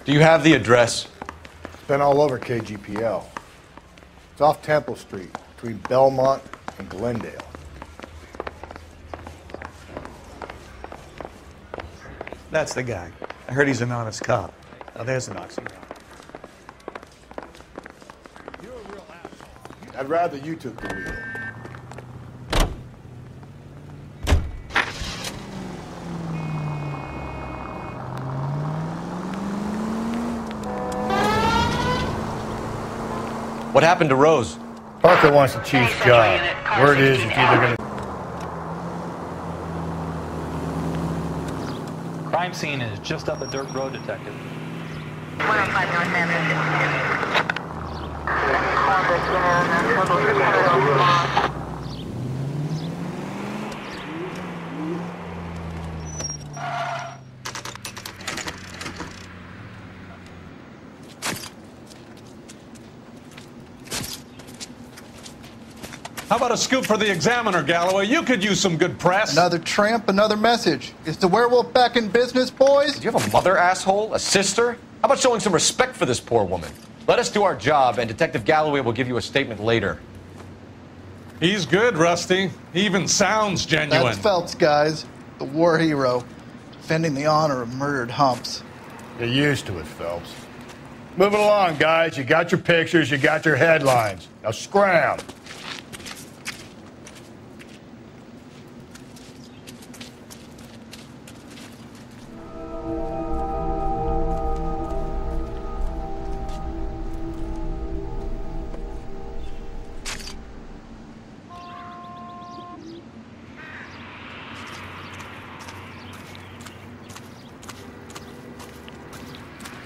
Do you have the address? It's been all over KGPL. It's off Temple Street, between Belmont and Glendale. That's the guy. I heard he's an honest cop. Now there's an oxymoron. You're a real asshole. I'd rather you took the wheel. What happened to Rose? Parker wants the chief's job. Word is it's either going to... Crime scene is just up a dirt road, Detective. 105 North Avenue. How about a scoop for the Examiner, Galloway? You could use some good press. Another tramp, another message. Is the werewolf back in business, boys? Do you have a mother, asshole? A sister? How about showing some respect for this poor woman? Let us do our job, and Detective Galloway will give you a statement later. He's good, Rusty. He even sounds genuine. That's Phelps, guys. The war hero. Defending the honor of murdered humps. Get used to it, Phelps. Moving along, guys. You got your pictures, you got your headlines. Now scram.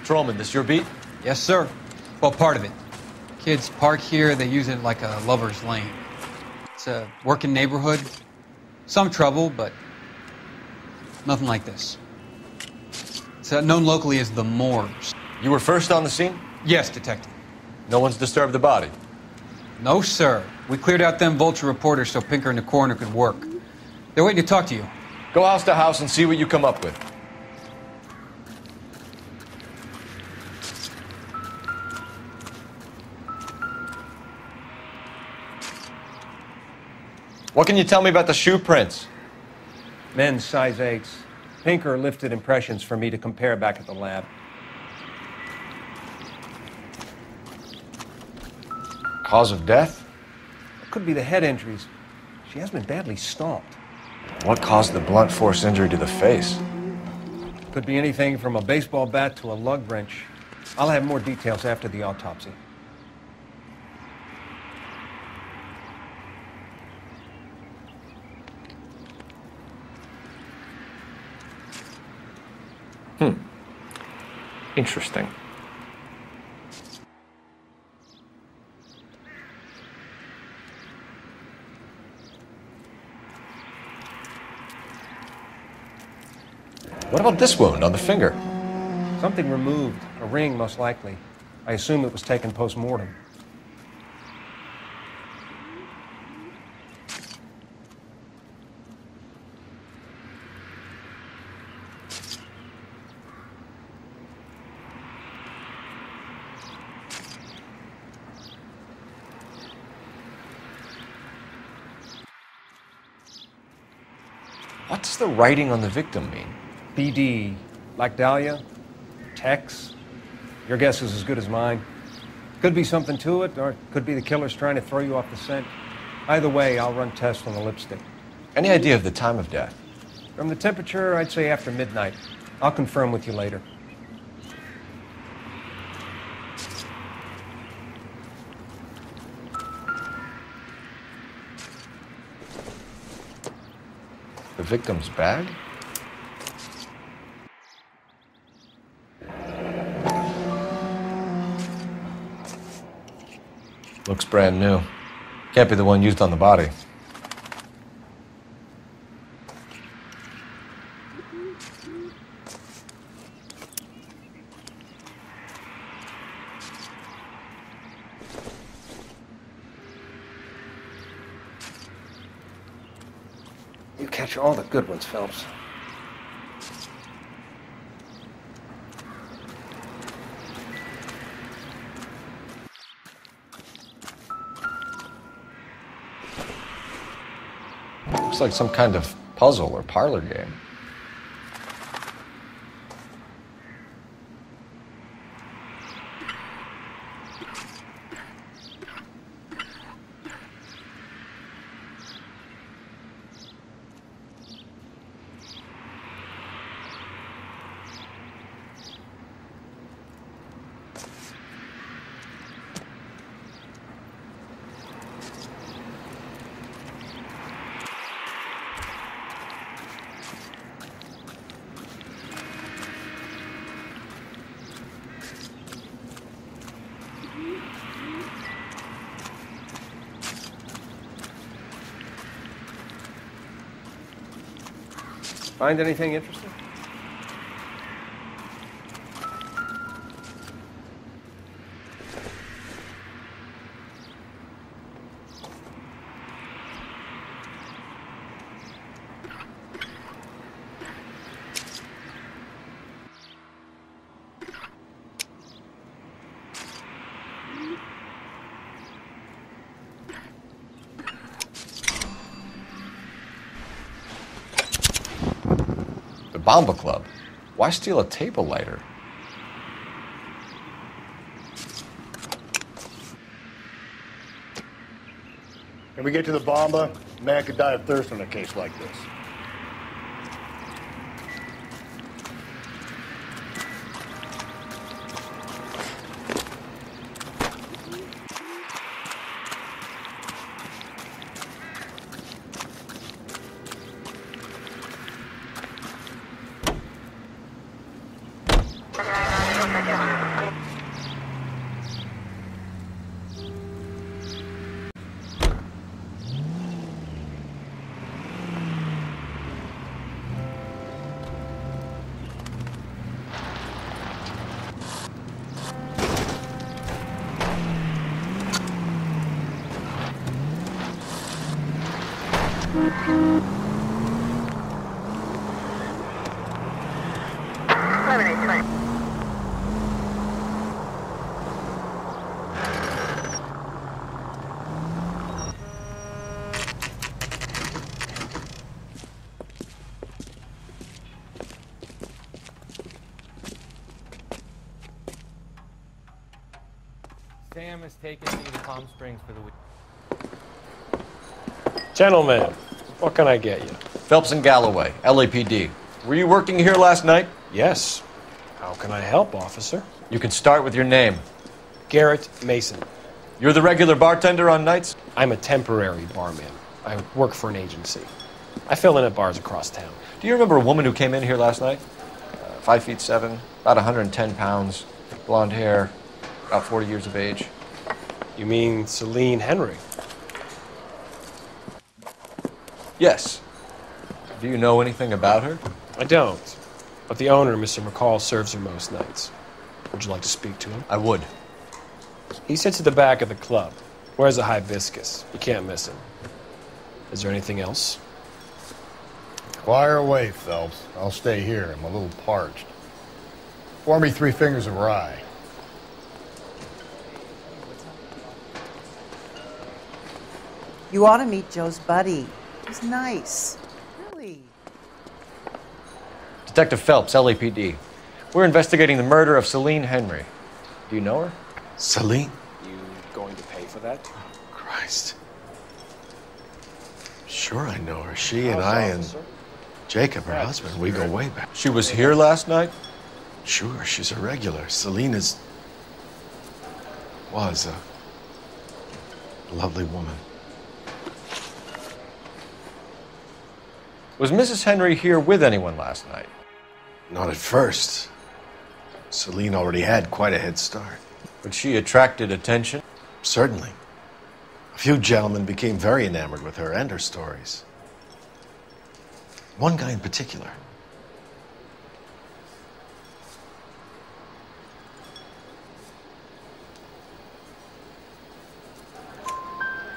Patrolman, this your beat? Yes, sir. Well, part of it. Kids park here, they use it like a lover's lane. It's a working neighborhood. Some trouble, but nothing like this. It's known locally as the Morgues. You were first on the scene? Yes, Detective. No one's disturbed the body? No, sir. We cleared out them vulture reporters so Pinker and the coroner could work. They're waiting to talk to you. Go house to house and see what you come up with. What can you tell me about the shoe prints? Men's size 8s. Pinker lifted impressions for me to compare back at the lab. Cause of death? It could be the head injuries. She has been badly stomped. What caused the blunt force injury to the face? Could be anything from a baseball bat to a lug wrench. I'll have more details after the autopsy. Interesting. What about this wound on the finger? Something removed. A ring, most likely. I assume it was taken post-mortem. What does the writing on the victim mean? BD, like Dahlia, Tex. Your guess is as good as mine. Could be something to it, or it could be the killer's trying to throw you off the scent. Either way, I'll run tests on the lipstick. Any idea of the time of death? From the temperature, I'd say after midnight. I'll confirm with you later. The victim's bag? Looks brand new. Can't be the one used on the body. You catch all the good ones, Phelps. Looks like some kind of puzzle or parlor game. Find anything interesting? Bomba Club. Why steal a table lighter? When we get to the Bomba, a man could die of thirst in a case like this. Sam has taken me to Palm Springs for the week. Gentlemen, what can I get you? Phelps and Galloway, LAPD. Were you working here last night? Yes. How can I help, officer? You can start with your name. Garrett Mason. You're the regular bartender on nights? I'm a temporary barman. I work for an agency. I fill in at bars across town. Do you remember a woman who came in here last night? 5'7", about 110 pounds, blonde hair, about 40 years of age. You mean Celine Henry? Yes. Do you know anything about her? I don't. But the owner, Mr. McCall, serves her most nights. Would you like to speak to him? I would. He sits at the back of the club. Wears a hibiscus. You can't miss him. Is there anything else? Fire away, Phelps. I'll stay here. I'm a little parched. Pour me 3 fingers of rye. You ought to meet Joe's buddy. He's nice. Really. Detective Phelps, LAPD. We're investigating the murder of Celine Henry. Do you know her? Celine? You going to pay for that? Christ. Sure I know her. She and I and Jacob, her husband, we go way back. She was here last night? Sure, she's a regular. Celine was a lovely woman. Was Mrs. Henry here with anyone last night? Not at first. Celine already had quite a head start. But she attracted attention? Certainly. A few gentlemen became very enamored with her and her stories. One guy in particular.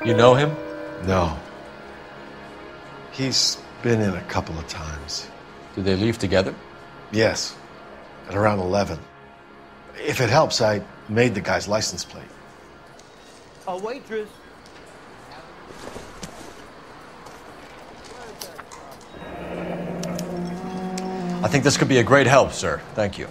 You know him? No. He's been in a couple of times. Did they leave together? Yes, at around 11. If it helps, I made the guy's license plate. A waitress. I think this could be a great help, sir. Thank you.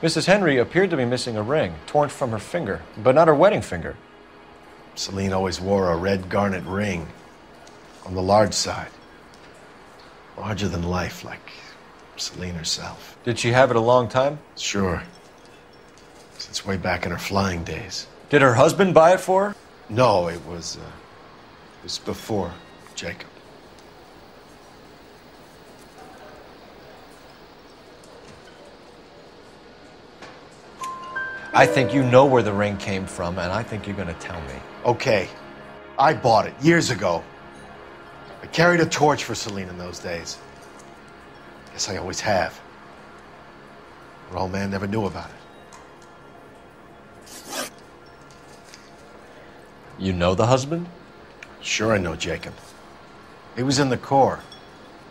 Mrs. Henry appeared to be missing a ring, torn from her finger, but not her wedding finger. Celine always wore a red garnet ring on the large side. Larger than life, like Celine herself. Did she have it a long time? Sure. Since way back in her flying days. Did her husband buy it for her? No, it was before Jacob. I think you know where the ring came from, and I think you're going to tell me. Okay. I bought it years ago. I carried a torch for Celine in those days. Guess I always have. Her old man never knew about it. You know the husband? Sure I know Jacob. He was in the Corps.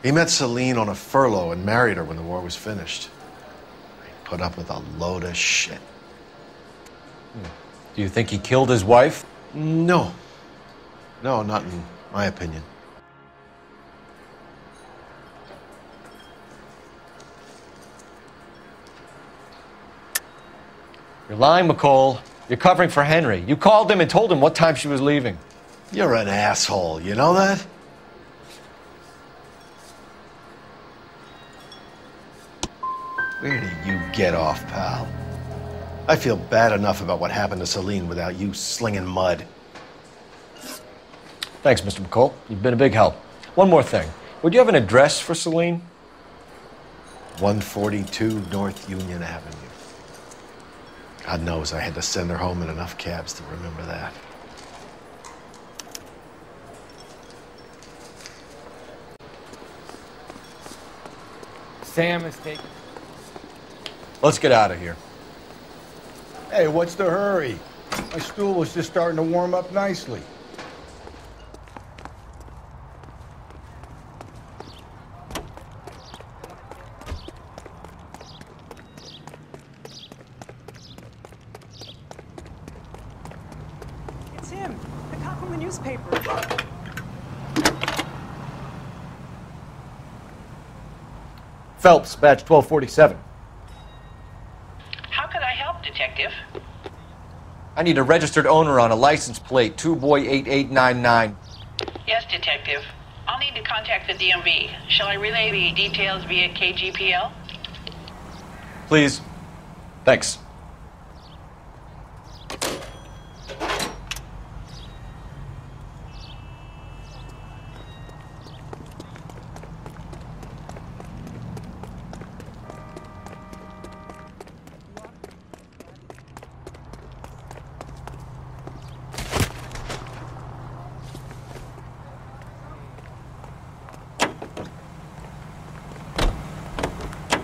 He met Celine on a furlough and married her when the war was finished. He put up with a load of shit. Do you think he killed his wife? No. No, not in my opinion. You're lying, McCall. You're covering for Henry. You called him and told him what time she was leaving. You're an asshole, you know that? Where did you get off, pal? I feel bad enough about what happened to Celine without you slinging mud. Thanks, Mr. McCall. You've been a big help. One more thing. Would you have an address for Celine? 142 North Union Avenue. God knows I had to send her home in enough cabs to remember that. Sam is taking... Let's get out of here. Hey, what's the hurry? My stool was just starting to warm up nicely. It's him, the cop from the newspaper. Phelps, badge 1247. How could I help, Detective? I need a registered owner on a license plate, 2boy8899. Yes, Detective. I'll need to contact the DMV. Shall I relay the details via KGPL? Please. Thanks.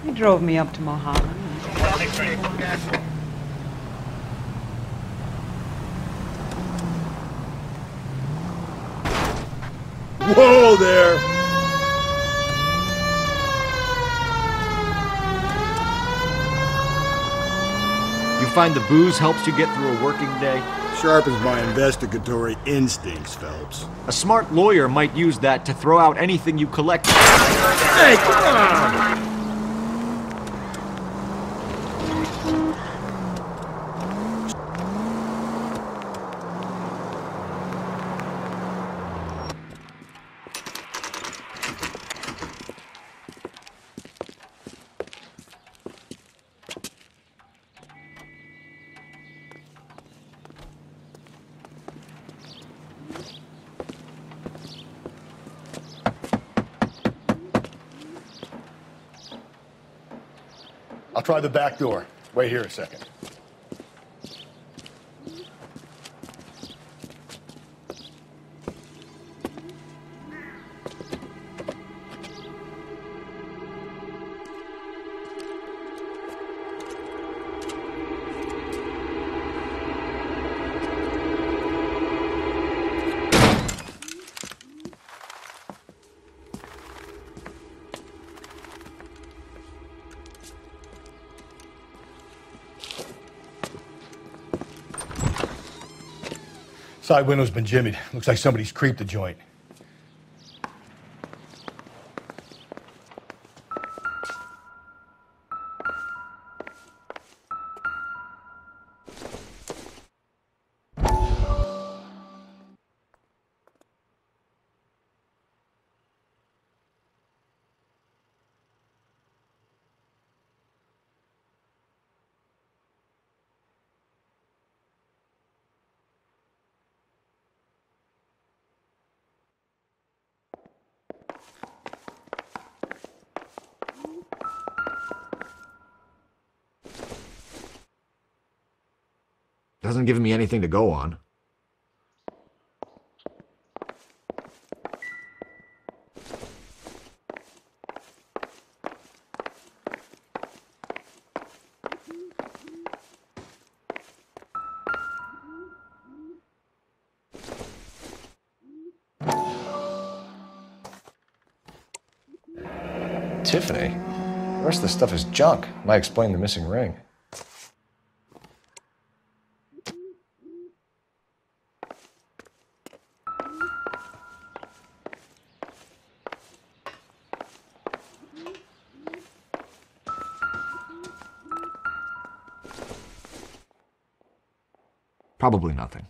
He drove me up to Mulholland. Whoa there! You find the booze helps you get through a working day? Sharpens my investigatory instincts, Phelps. A smart lawyer might use that to throw out anything you collect. Hey, come on! I'll try the back door. Wait here a second. Side window's been jimmied. Looks like somebody's creeped the joint. Doesn't give me anything to go on. Tiffany? The rest of the stuff is junk. Might explain the missing ring. Probably nothing.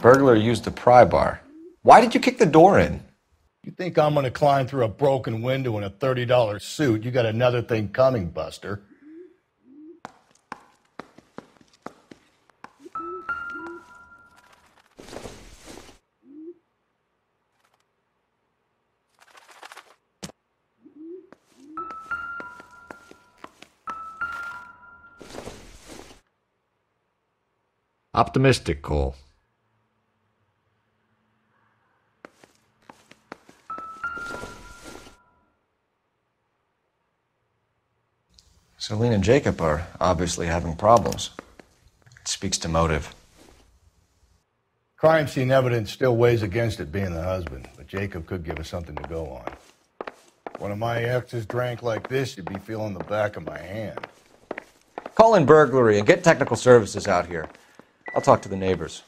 Burglar used the pry bar. Why did you kick the door in? You think I'm gonna climb through a broken window in a $30 suit? You got another thing coming, Buster. Optimistic, Cole. Celine and Jacob are obviously having problems. It speaks to motive. Crime scene evidence still weighs against it being the husband, but Jacob could give us something to go on. If one of my exes drank like this, you'd be feeling the back of my hand. Call in burglary and get technical services out here. I'll talk to the neighbors.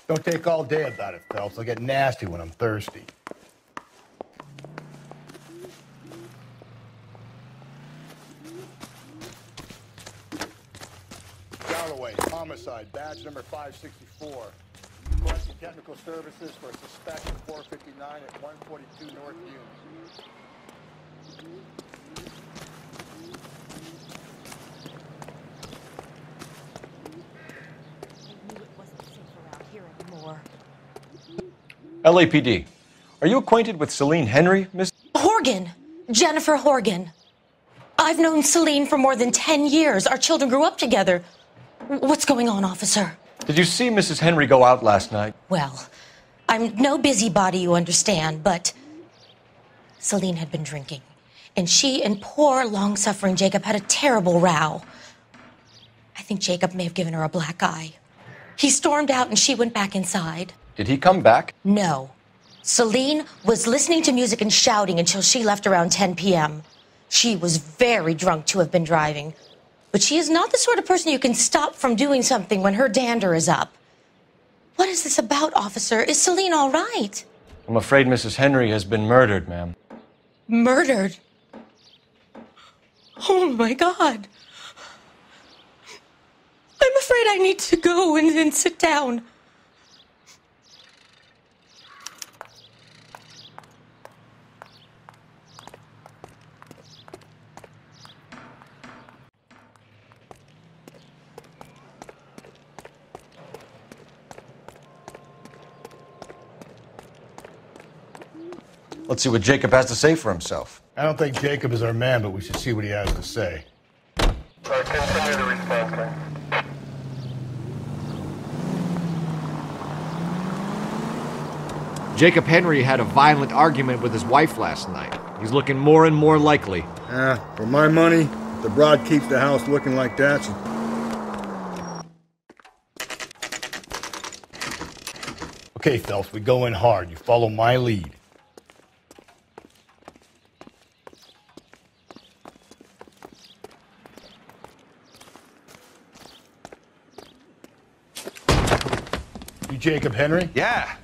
Don't take all day about it, Phelps. I'll get nasty when I'm thirsty. Galloway, homicide, badge number 564. Requesting technical services for a suspected 459 at 142 North Union. LAPD. Are you acquainted with Celine Henry, Miss? Horgan. Jennifer Horgan. I've known Celine for more than 10 years. Our children grew up together. What's going on, officer? Did you see Mrs. Henry go out last night? Well, I'm no busybody, you understand, but Celine had been drinking. And she and poor, long-suffering Jacob had a terrible row. I think Jacob may have given her a black eye. He stormed out and she went back inside. Did he come back? No. Celine was listening to music and shouting until she left around 10 p.m. She was very drunk to have been driving. But she is not the sort of person you can stop from doing something when her dander is up. What is this about, officer? Is Celine all right? I'm afraid Mrs. Henry has been murdered, ma'am. Murdered? Oh, my God. I'm afraid I need to go and sit down. Let's see what Jacob has to say for himself. I don't think Jacob is our man, but we should see what he has to say. Continue the response time. Jacob Henry had a violent argument with his wife last night. He's looking more and more likely. For my money, if the broad keeps the house looking like that, she... Okay, Phelps, we go in hard. You follow my lead. You Jacob Henry? Yeah.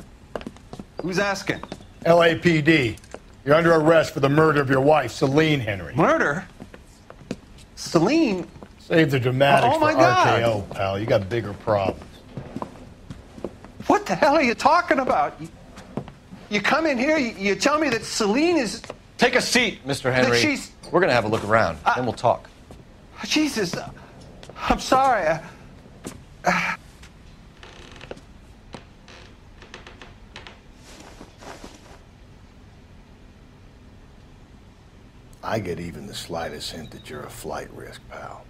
Who's asking? LAPD. You're under arrest for the murder of your wife, Celine Henry. Murder? Celine? Save the dramatics Oh, my for God. RKO, pal. You got bigger problems. What the hell are you talking about? You come in here, you tell me that Celine is... Take a seat, Mr. Henry. That she's... We're going to have a look around, then we'll talk. Jesus, I'm sorry. I get even the slightest hint that you're a flight risk, pal.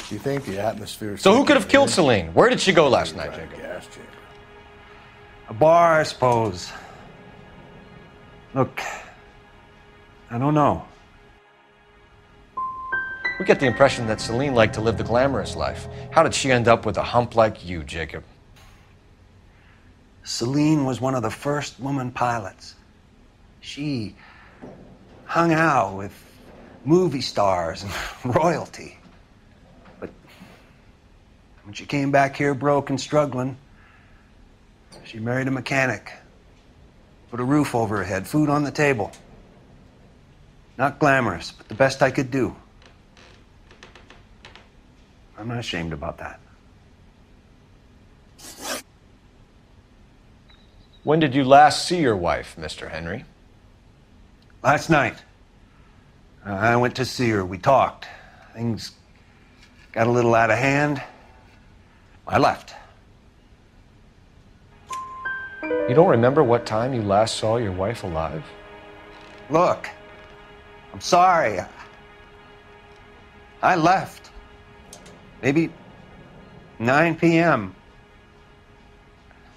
Do you think the atmosphere... So who could have killed Celine? Where did she go last night, Jacob? A bar, I suppose. Look, I don't know. We get the impression that Celine liked to live the glamorous life. How did she end up with a hump like you, Jacob? Celine was one of the first woman pilots. She hung out with movie stars and royalty. But when she came back here broke and struggling, she married a mechanic. Put a roof over her head, food on the table. Not glamorous, but the best I could do. I'm not ashamed about that. When did you last see your wife, Mr. Henry? Last night. I went to see her. We talked. Things got a little out of hand. I left. You don't remember what time you last saw your wife alive? Look, I'm sorry. I left. Maybe 9 p.m.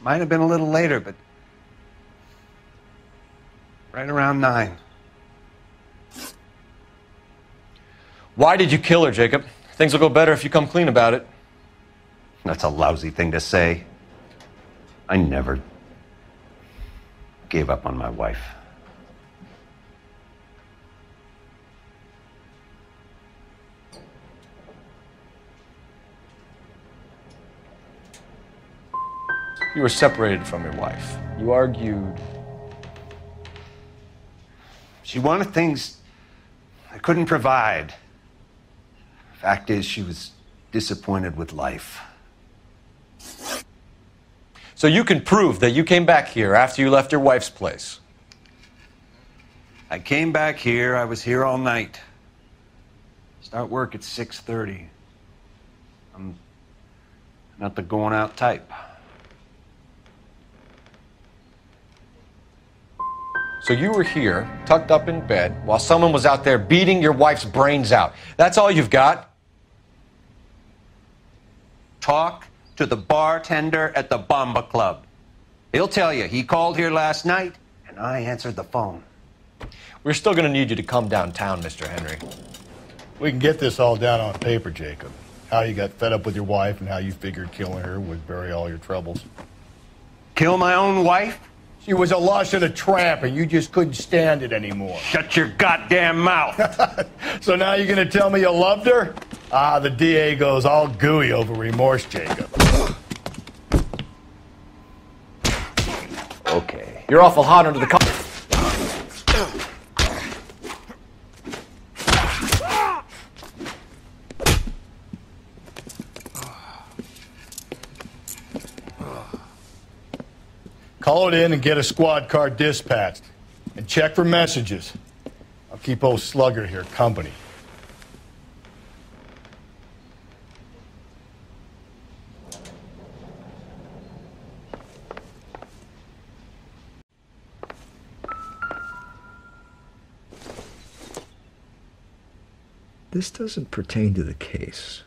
Might have been a little later, but right around 9. Why did you kill her, Jacob? Things will go better if you come clean about it. That's a lousy thing to say. I never gave up on my wife. You were separated from your wife. You argued. She wanted things I couldn't provide. Fact is, she was disappointed with life. So you can prove that you came back here after you left your wife's place? I came back here. I was here all night. Start work at 6:30. I'm not the going out type. So you were here, tucked up in bed, while someone was out there beating your wife's brains out. That's all you've got? Talk to the bartender at the Bomba Club. He'll tell you he called here last night, and I answered the phone. We're still going to need you to come downtown, Mr. Henry. We can get this all down on paper, Jacob. How you got fed up with your wife and how you figured killing her would bury all your troubles. Kill my own wife? She was a lush and a tramp, and you just couldn't stand it anymore. Shut your goddamn mouth. So now you're going to tell me you loved her? Ah, the DA goes all gooey over remorse, Jacob. Okay. You're awful hot under the collar. Call it in and get a squad car dispatched. And check for messages. I'll keep old Slugger here company. this doesn't pertain to the case.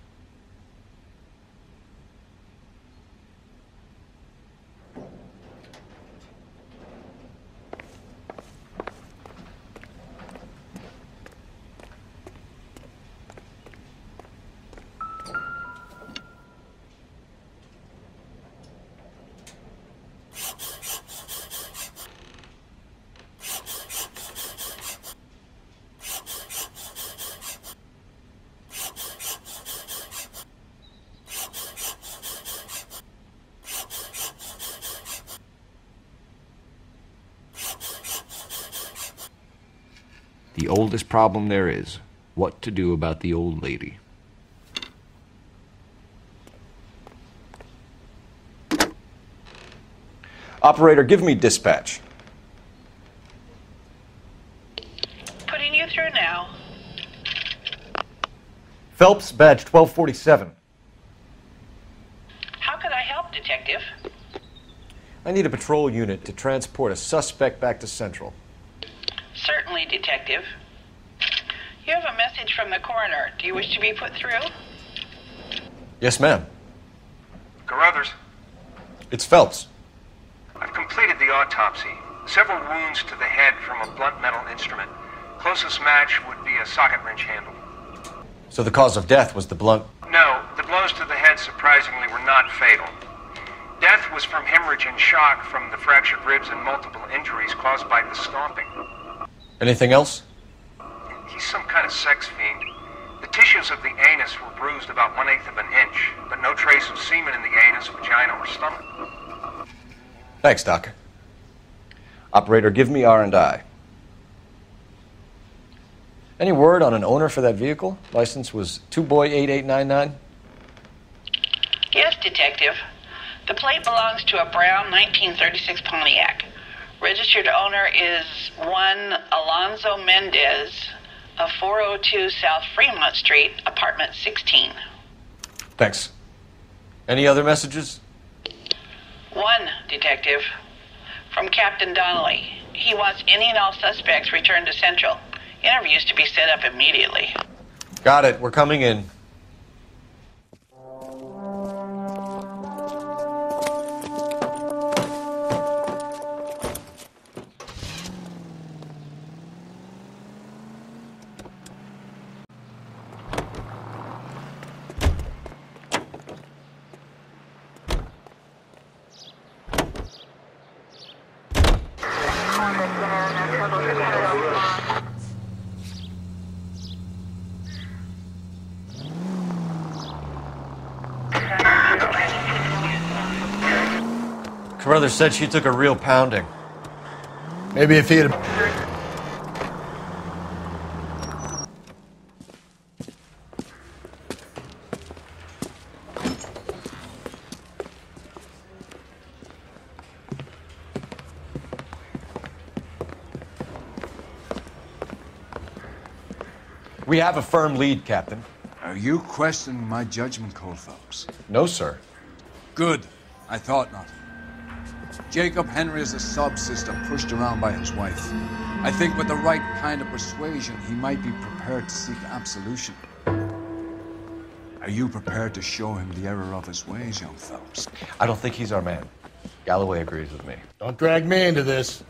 The oldest problem there is, what to do about the old lady. Operator, give me dispatch. Putting you through now. Phelps, badge 1247. How could I help, Detective? I need a patrol unit to transport a suspect back to Central. Certainly, Detective. You have a message from the coroner. Do you wish to be put through? Yes, ma'am. Carruthers, It's Phelps. I've completed the autopsy. Several wounds to the head from a blunt metal instrument. Closest match would be a socket wrench handle. So the cause of death was the blunt... No, the blows to the head surprisingly were not fatal. Death was from hemorrhage and shock from the fractured ribs and multiple injuries caused by the stomping. Anything else? He's some kind of sex fiend. The tissues of the anus were bruised about 1/8 of an inch, but no trace of semen in the anus, vagina, or stomach. Thanks, Doc. Operator, give me R&I. Any word on an owner for that vehicle? License was 2boy8899. Yes, Detective. The plate belongs to a brown 1936 Pontiac. Registered owner is one Alonzo Mendez of 402 South Fremont Street, apartment 16. Thanks. Any other messages? One, Detective. From Captain Donnelly. He wants any and all suspects returned to Central. Interviews to be set up immediately. Got it. We're coming in. Carruthers said she took a real pounding. Maybe if he had... We have a firm lead, Captain. Are you questioning my judgment call, Phelps? No, sir. Good. I thought not. Jacob Henry is a sub-sister pushed around by his wife. I think with the right kind of persuasion, he might be prepared to seek absolution. Are you prepared to show him the error of his ways, young Phelps? I don't think he's our man. Galloway agrees with me. Don't drag me into this.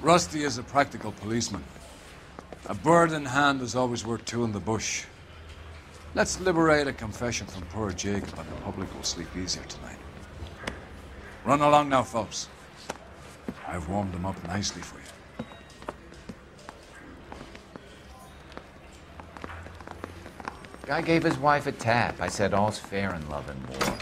Rusty is a practical policeman. A bird in hand is always worth two in the bush. Let's liberate a confession from poor Jacob, and the public will sleep easier tonight. Run along now, Phelps. I've warmed them up nicely for you. Guy gave his wife a tap. I said all's fair in love and war.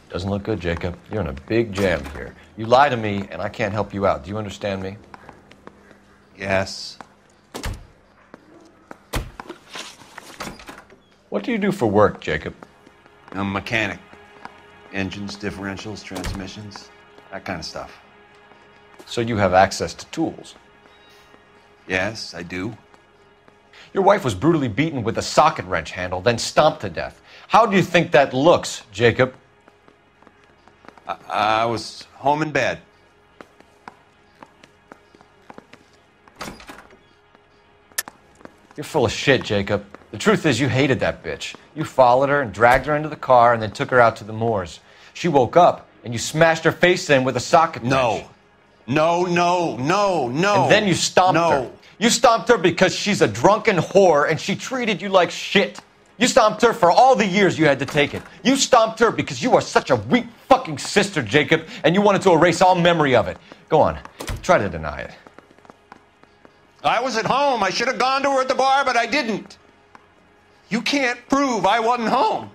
Doesn't look good, Jacob. You're in a big jam here. You lie to me, and I can't help you out. Do you understand me? Yes. What do you do for work, Jacob? I'm a mechanic. Engines, differentials, transmissions, that kind of stuff. So you have access to tools? Yes, I do. Your wife was brutally beaten with a socket wrench handle, then stomped to death. How do you think that looks, Jacob? I was home in bed. You're full of shit, Jacob. The truth is you hated that bitch. You followed her and dragged her into the car and then took her out to the moors. She woke up and you smashed her face in with a socket wrench. No. And then you stomped her. You stomped her because she's a drunken whore and she treated you like shit. You stomped her for all the years you had to take it. You stomped her because you are such a weak fucking sister, Jacob, and you wanted to erase all memory of it. Go on. Try to deny it. I was at home. I should have gone to her at the bar, but I didn't. You can't prove I wasn't home.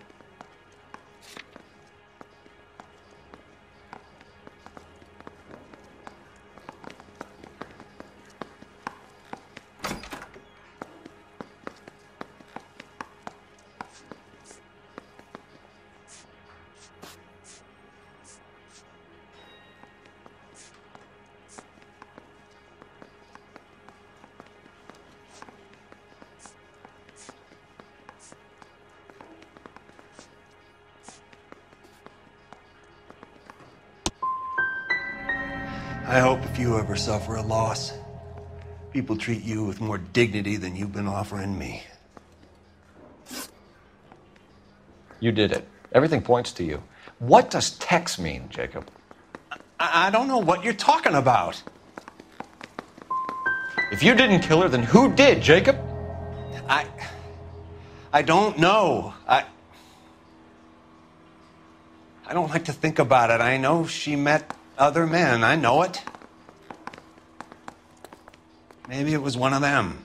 I hope if you ever suffer a loss, people treat you with more dignity than you've been offering me. You did it. Everything points to you. What does Tex mean, Jacob? I don't know what you're talking about. If you didn't kill her, then who did, Jacob? I don't know. I don't like to think about it. I know she met other men. I know it. Maybe it was one of them.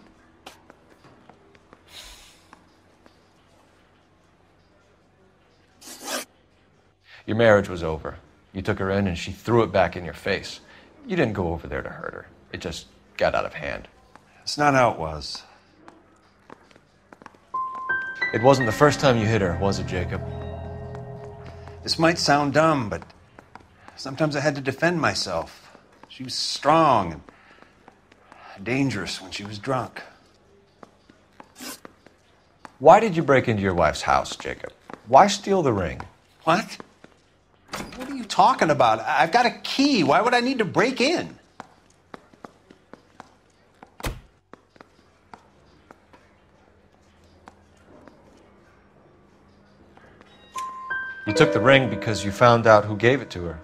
Your marriage was over. You took her in and she threw it back in your face. You didn't go over there to hurt her. It just got out of hand. It's not how it was. It wasn't the first time you hit her, was it, Jacob? This might sound dumb, but sometimes I had to defend myself. She was strong and dangerous when she was drunk. Why did you break into your wife's house, Jacob? Why steal the ring? What? What are you talking about? I've got a key. Why would I need to break in? You took the ring because you found out who gave it to her.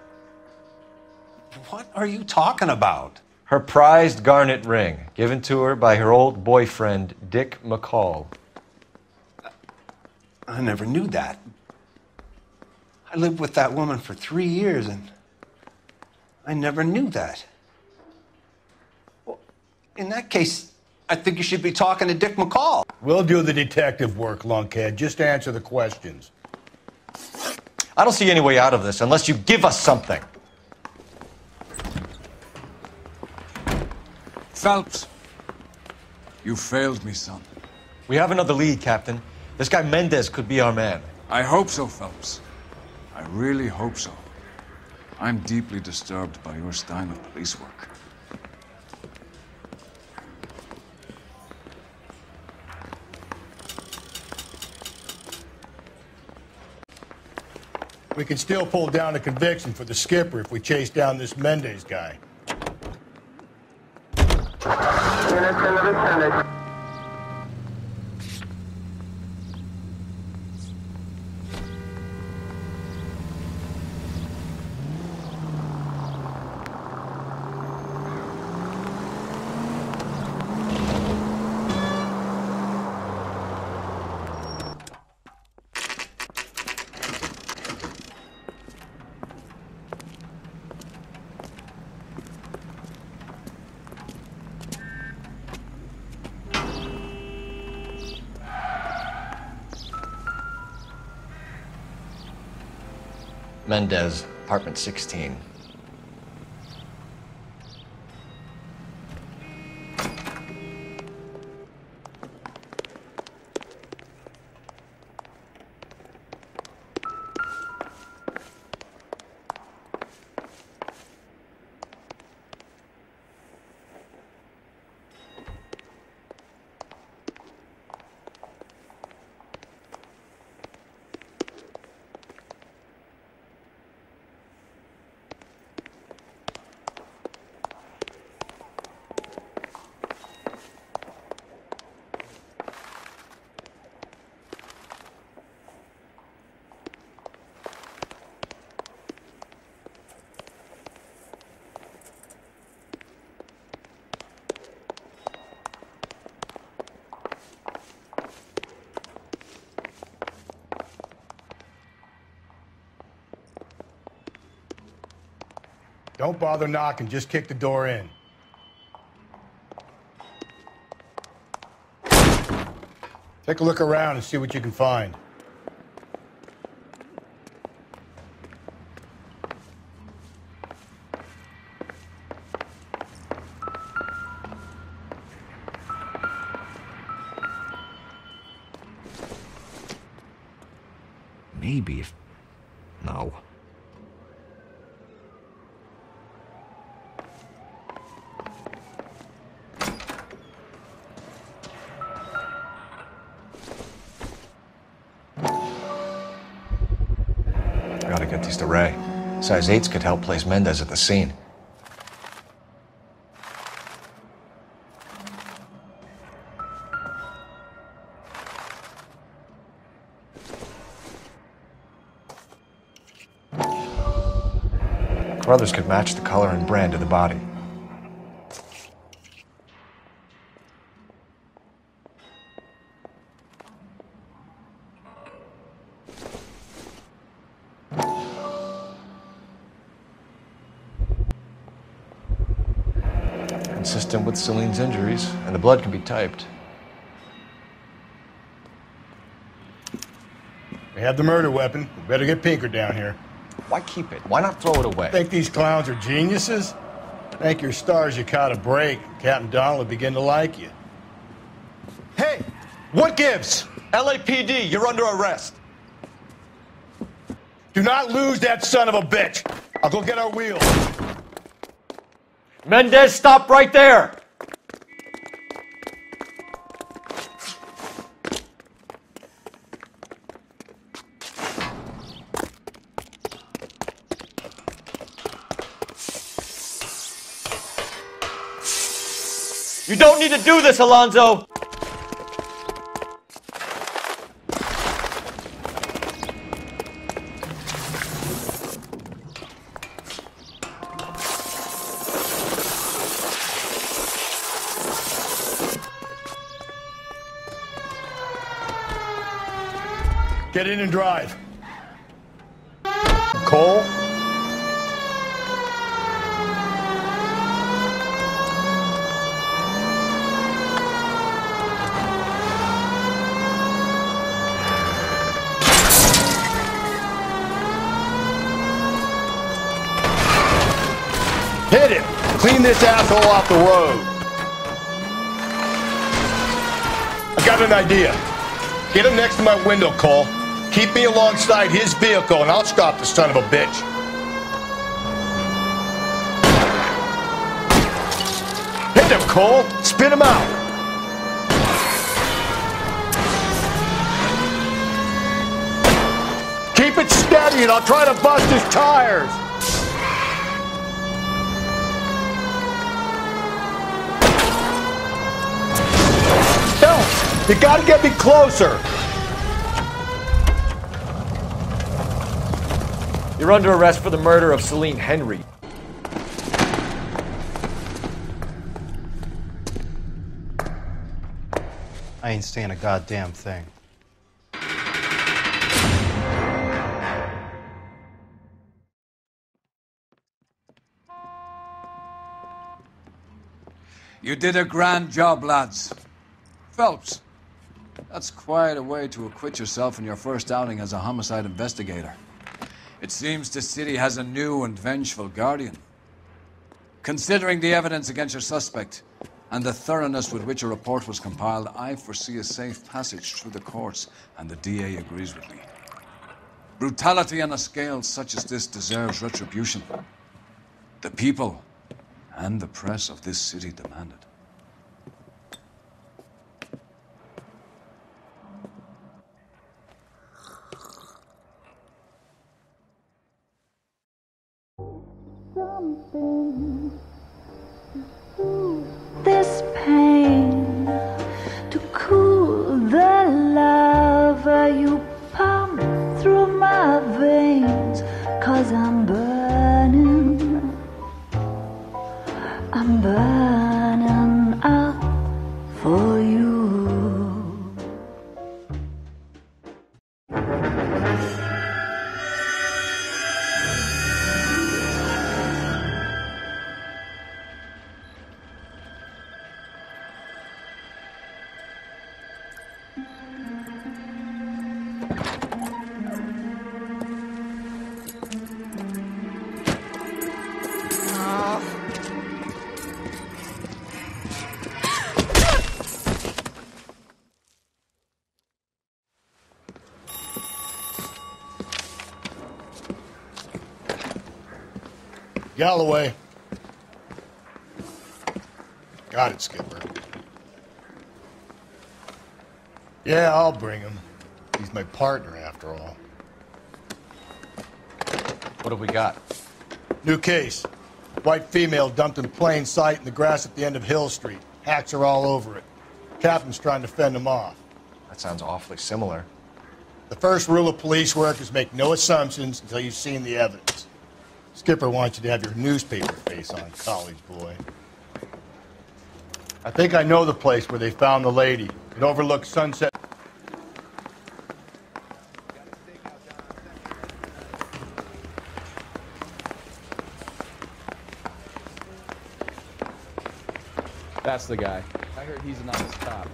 What are you talking about? Her prized garnet ring, given to her by her old boyfriend, Dick McCall. I never knew that. I lived with that woman for 3 years, and I never knew that. Well, in that case, I think you should be talking to Dick McCall. We'll do the detective work, lunkhead. Just answer the questions. I don't see any way out of this unless you give us something. Phelps, you failed me, son. We have another lead, Captain. This guy Mendez could be our man. I hope so, Phelps. I really hope so. I'm deeply disturbed by your style of police work. We can still pull down a conviction for the skipper if we chase down this Mendez guy. Mendez, apartment 16. Don't bother knocking, just kick the door in. Take a look around and see what you can find. Maybe if... No. Gotta get these to Ray. Size 8s could help place Mendez at the scene. Carruthers could match the color and brand of the body. Consistent with Celine's injuries, and the blood can be typed. We have the murder weapon. We better get Pinker down here. Why keep it? Why not throw it away? Think these clowns are geniuses? Thank your stars you caught a break. Captain Donald will begin to like you. Hey! What gives? LAPD, you're under arrest. Do not lose that son of a bitch. I'll go get our wheels. Mendez, stop right there! You don't need to do this, Alonzo! Get in and drive. Cole? Hit him! Clean this asshole off the road. I got an idea. Get him next to my window, Cole. Keep me alongside his vehicle, and I'll stop the son of a bitch. Hit him, Cole. Spit him out. Keep it steady, and I'll try to bust his tires. Help! You gotta get me closer. You're under arrest for the murder of Celine Henry. I ain't saying a goddamn thing. You did a grand job, lads. Phelps, that's quite a way to acquit yourself in your first outing as a homicide investigator. It seems the city has a new and vengeful guardian. Considering the evidence against your suspect and the thoroughness with which a report was compiled, I foresee a safe passage through the courts, and the DA agrees with me. Brutality on a scale such as this deserves retribution. The people and the press of this city demand it. Something to soothe this pain, to cool the lava you pump through my veins, 'cause I'm burning out for you. Galloway. Got it, Skipper. Yeah, I'll bring him. He's my partner, after all. What have we got? New case. White female dumped in plain sight in the grass at the end of Hill Street. Hacks are all over it. Captain's trying to fend them off. That sounds awfully similar. The first rule of police work is make no assumptions until you've seen the evidence. Skipper wants you to have your newspaper face on, college boy. I think I know the place where they found the lady. It overlooks Sunset. That's the guy. I heard he's an honest cop.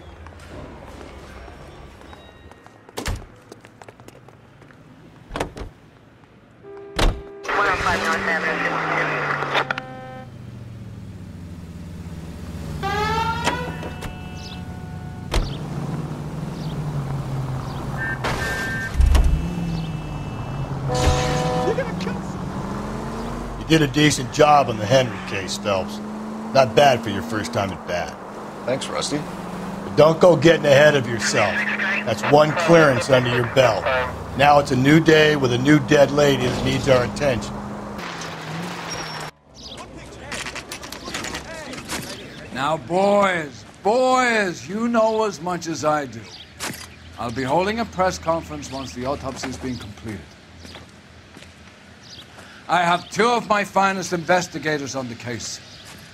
You did a decent job on the Henry case, Phelps. Not bad for your first time at bat. Thanks, Rusty. But don't go getting ahead of yourself. That's one clearance under your belt. Now it's a new day with a new dead lady that needs our attention. Now, boys, you know as much as I do. I'll be holding a press conference once the autopsy's been completed. I have two of my finest investigators on the case,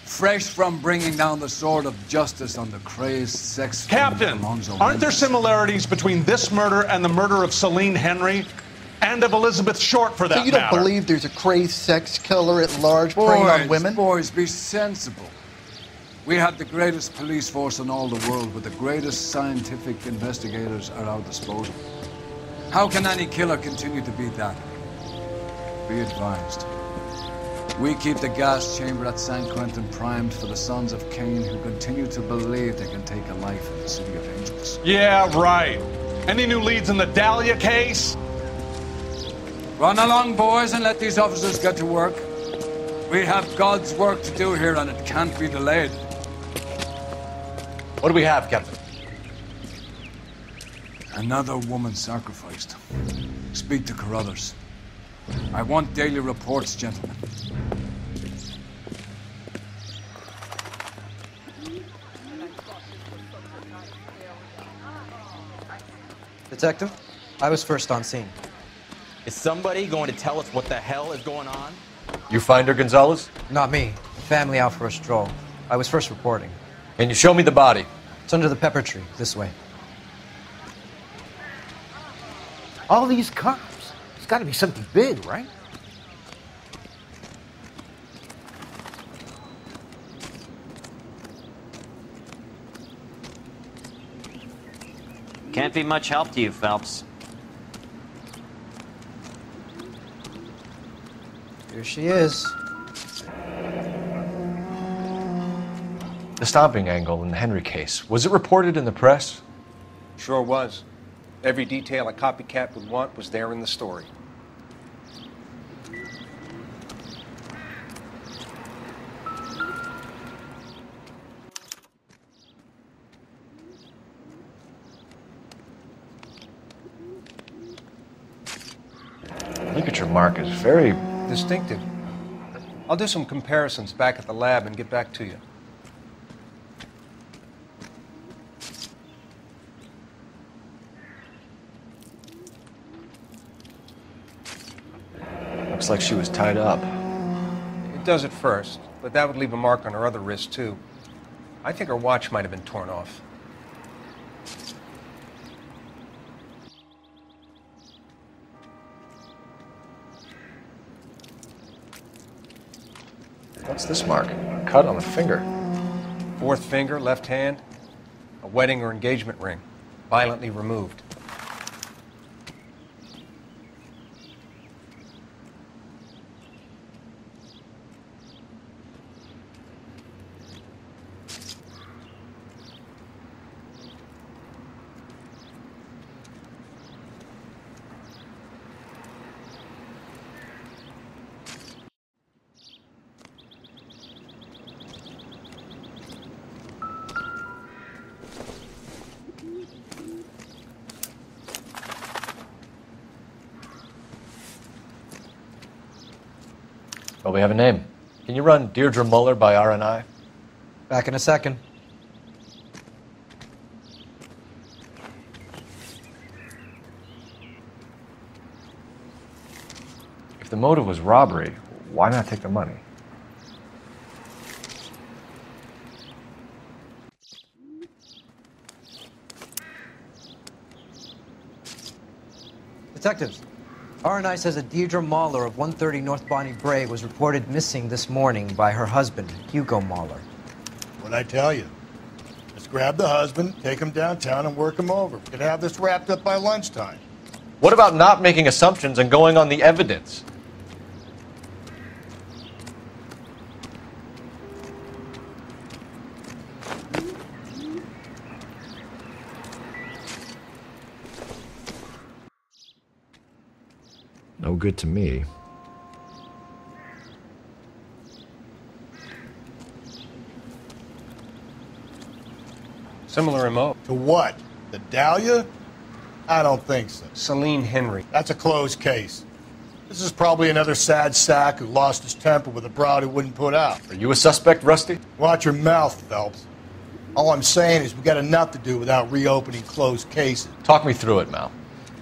fresh from bringing down the sword of justice on the crazed sex... Captain, aren't there similarities between this murder and the murder of Celine Henry and of Elizabeth Short, for that So you don't matter? believe there's a crazed sex killer at large preying on women? Boys, be sensible. We have the greatest police force in all the world with the greatest scientific investigators at our disposal. How can any killer continue to be that? Be advised. We keep the gas chamber at San Quentin primed for the sons of Cain who continue to believe they can take a life in the City of Angels. Yeah, right. Any new leads in the Dahlia case? Run along, boys, and let these officers get to work. We have God's work to do here, and it can't be delayed. What do we have, Captain? Another woman sacrificed. Speak to Carruthers. I want daily reports, gentlemen. Detective, I was first on scene. Is somebody going to tell us what the hell is going on? You find her, Gonzalez? Not me. Family out for a stroll. I was first reporting. Can you show me the body? It's under the pepper tree, this way. All these cops. It's got to be something big, right? Can't be much help to you, Phelps. Here she is. The stomping angle in the Henry case, was it reported in the press? Sure was. Every detail a copycat would want was there in the story. Ligature mark is very distinctive. I'll do some comparisons back at the lab and get back to you. Looks like she was tied up. It does at first, but that would leave a mark on her other wrist, too. I think her watch might have been torn off. What's this mark? A cut on the finger. Fourth finger, left hand. A wedding or engagement ring. Violently removed. Well, we have a name. Can you run Deirdre Muller by RNI? Back in a second. If the motive was robbery, why not take the money? Detectives, RNI says that Deirdre Mahler of 130 North Bonnie Bray was reported missing this morning by her husband, Hugo Mahler. What'd I tell you? Let's grab the husband, take him downtown, and work him over. We could have this wrapped up by lunchtime. What about not making assumptions and going on the evidence? No good to me. Similar MO. To what? The Dahlia? I don't think so. Celine Henry. That's a closed case. This is probably another sad sack who lost his temper with a broad who wouldn't put out. Are you a suspect, Rusty? Watch your mouth, Phelps. All I'm saying is we got enough to do without reopening closed cases. Talk me through it, Mal.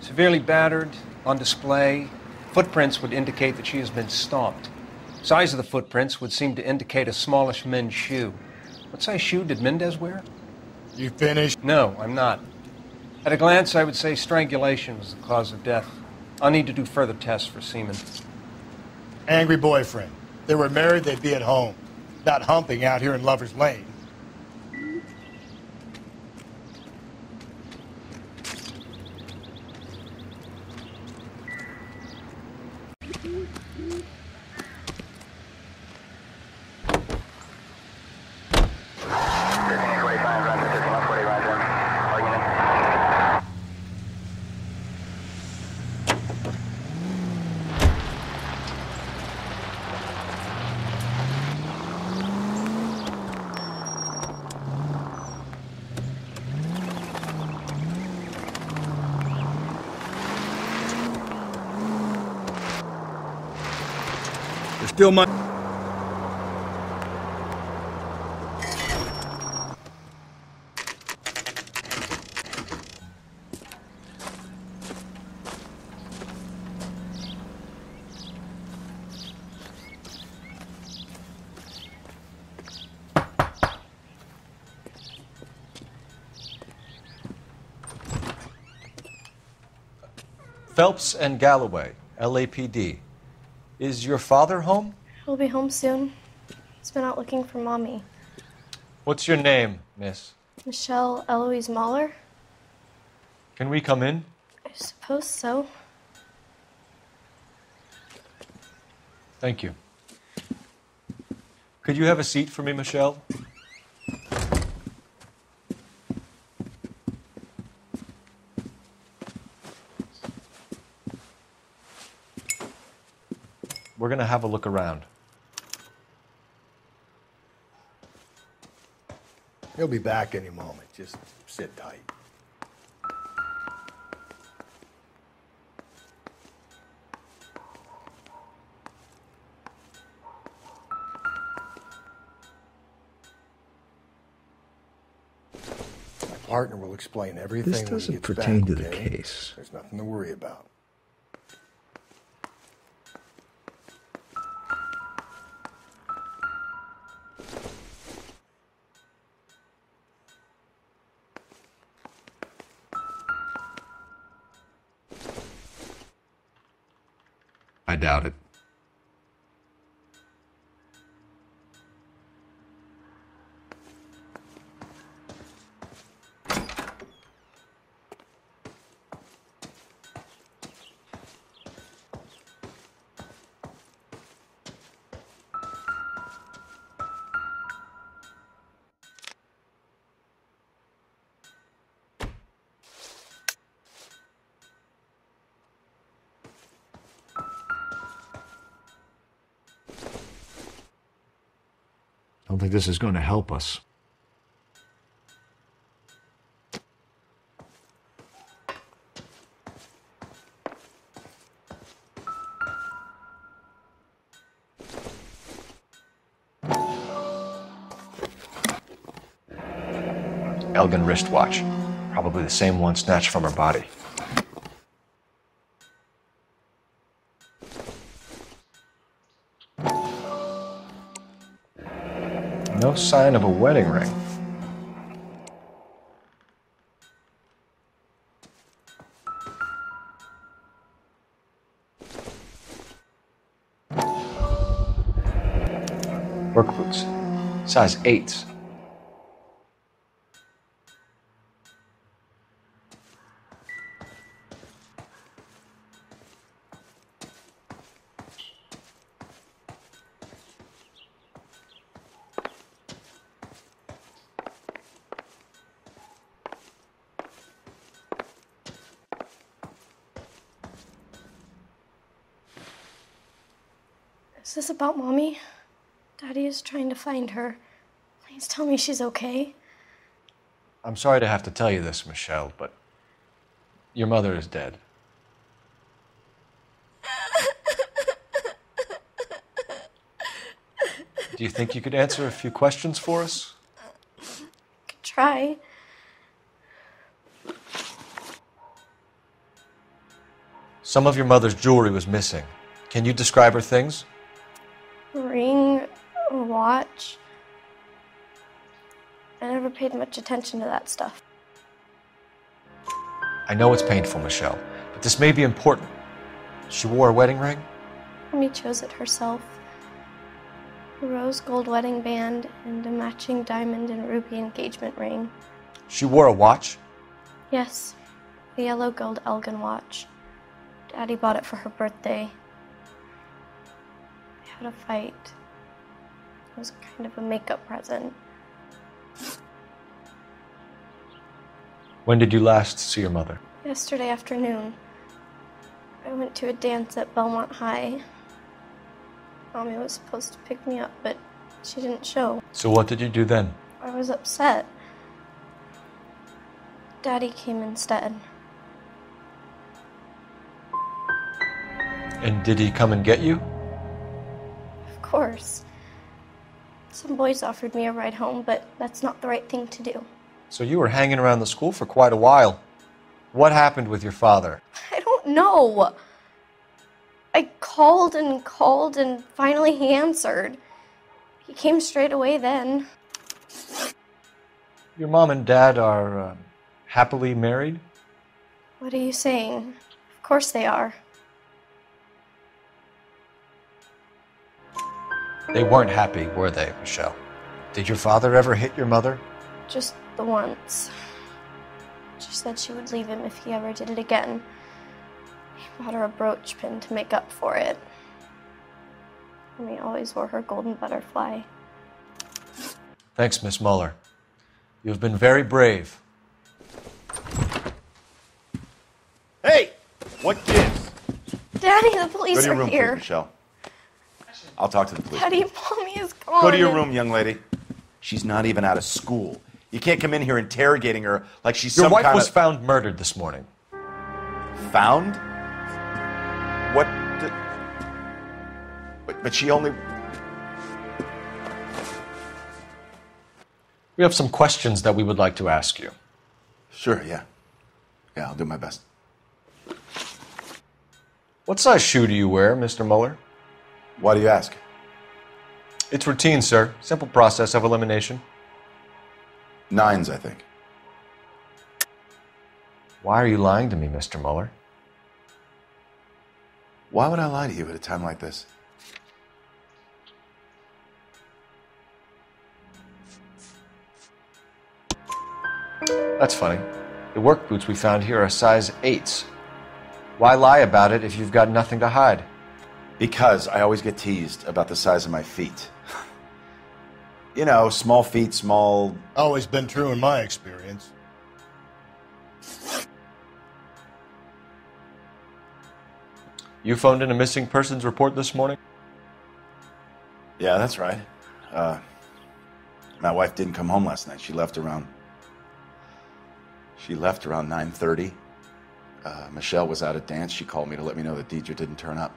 Severely battered, on display. Footprints would indicate that she has been stomped. Size of the footprints would seem to indicate a smallish men's shoe. What size shoe did Mendez wear? You finished? No, I'm not. At a glance, I would say strangulation was the cause of death. I'll need to do further tests for semen. Angry boyfriend. If they were married, they'd be at home. Not humping out here in Lover's Lane. There's still money. Phelps and Galloway, LAPD. Is your father home? He'll be home soon. He's been out looking for Mommy. What's your name, miss? Michelle Eloise Mahler? Can we come in? I suppose so. Thank you. Could you have a seat for me, Michelle? We're going to have a look around. He'll be back any moment. Just sit tight. My partner will explain everything. This when he doesn't gets pertain back, to the okay? case. There's nothing to worry about. I doubt it. I don't think this is going to help us. Elgin wristwatch. Probably the same one snatched from her body. No sign of a wedding ring. Work boots, size 8s. Is this about Mommy? Daddy is trying to find her. Please tell me she's okay. I'm sorry to have to tell you this, Michelle, but your mother is dead. Do you think you could answer a few questions for us? Could try. Some of your mother's jewelry was missing. Can you describe her things? A ring, a watch. I never paid much attention to that stuff. I know it's painful, Michelle, but this may be important. She wore a wedding ring? Mommy chose it herself. A rose gold wedding band and a matching diamond and ruby engagement ring. She wore a watch? Yes, the yellow gold Elgin watch. Daddy bought it for her birthday. They had a fight. It was kind of a makeup present. When did you last see your mother? Yesterday afternoon. I went to a dance at Belmont High. Mommy was supposed to pick me up, but she didn't show. So what did you do then? I was upset. Daddy came instead. And did he come and get you? Of course. Some boys offered me a ride home, but that's not the right thing to do. So you were hanging around the school for quite a while. What happened with your father? I don't know. I called and finally he answered. He came straight away then. Your mom and dad are happily married? What are you saying? Of course they are. They weren't happy, were they, Michelle? Did your father ever hit your mother? Just the once. She said she would leave him if he ever did it again. He bought her a brooch pin to make up for it. And he always wore her golden butterfly. Thanks, Miss Muller. You have been very brave. Hey! What gives? Daddy, the police Go to your are room, here. please, Michelle. I'll talk to the police. Daddy, Mommy is gone. Go to your room, young lady. She's not even out of school. You can't come in here interrogating her like she's Your some wife kind was of... found murdered this morning. Found? What the... But she only... We have some questions that we would like to ask you. Sure, yeah. Yeah, I'll do my best. What size shoe do you wear, Mr. Muller? Why do you ask? It's routine, sir. Simple process of elimination. 9s, I think. Why are you lying to me, Mr. Muller? Why would I lie to you at a time like this? That's funny. The work boots we found here are size 8s. Why lie about it if you've got nothing to hide? Because I always get teased about the size of my feet. You know, small feet, small... Always been true in my experience. You phoned in a missing persons report this morning? Yeah, that's right. My wife didn't come home last night. She left around 9:30. Michelle was out at dance. She called me to let me know that Deidre didn't turn up.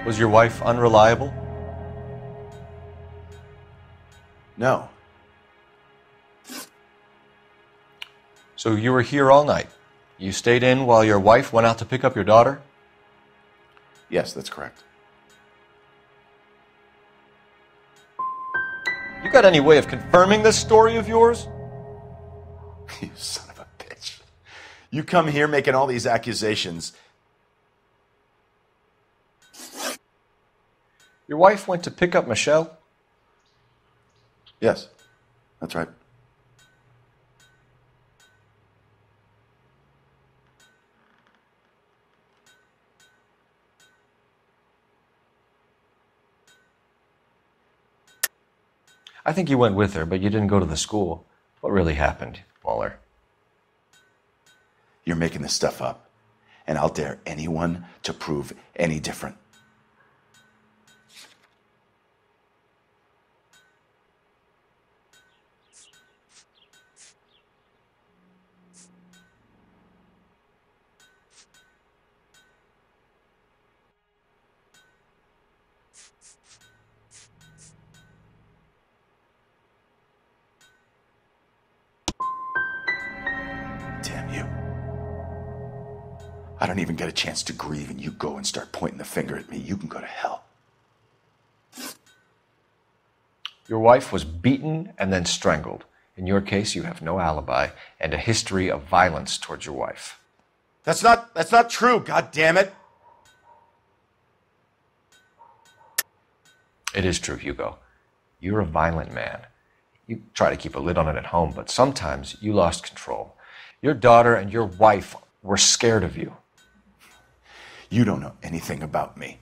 Was your wife unreliable? No. So you were here all night. You stayed in while your wife went out to pick up your daughter? Yes, that's correct. You got any way of confirming this story of yours? You son of a bitch. You come here making all these accusations. Your wife went to pick up Michelle? Yes, that's right. I think you went with her, but you didn't go to the school. What really happened, Mueller? You're making this stuff up, and I'll dare anyone to prove any different. Damn you. I don't even get a chance to grieve, and you go and start pointing the finger at me. You can go to hell. Your wife was beaten and then strangled. In your case, you have no alibi and a history of violence towards your wife. That's not true, god damn it. It is true, Hugo. You're a violent man. You try to keep a lid on it at home, but sometimes you lost control. Your daughter and your wife were scared of you. You don't know anything about me.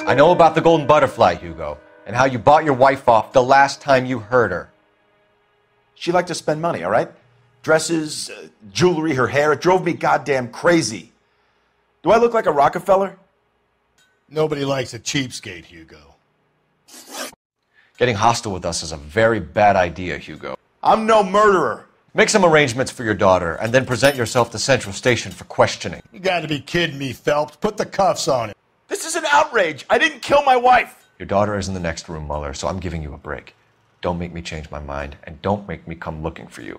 I know about the golden butterfly, Hugo, and how you bought your wife off the last time you heard her. She liked to spend money, all right? Dresses, jewelry, her hair. It drove me goddamn crazy. Do I look like a Rockefeller? Nobody likes a cheapskate, Hugo. Getting hostile with us is a very bad idea, Hugo. I'm no murderer. Make some arrangements for your daughter, and then present yourself to Central Station for questioning. You gotta be kidding me, Phelps. Put the cuffs on him. This is an outrage. I didn't kill my wife. Your daughter is in the next room, Mueller, so I'm giving you a break. Don't make me change my mind, and don't make me come looking for you.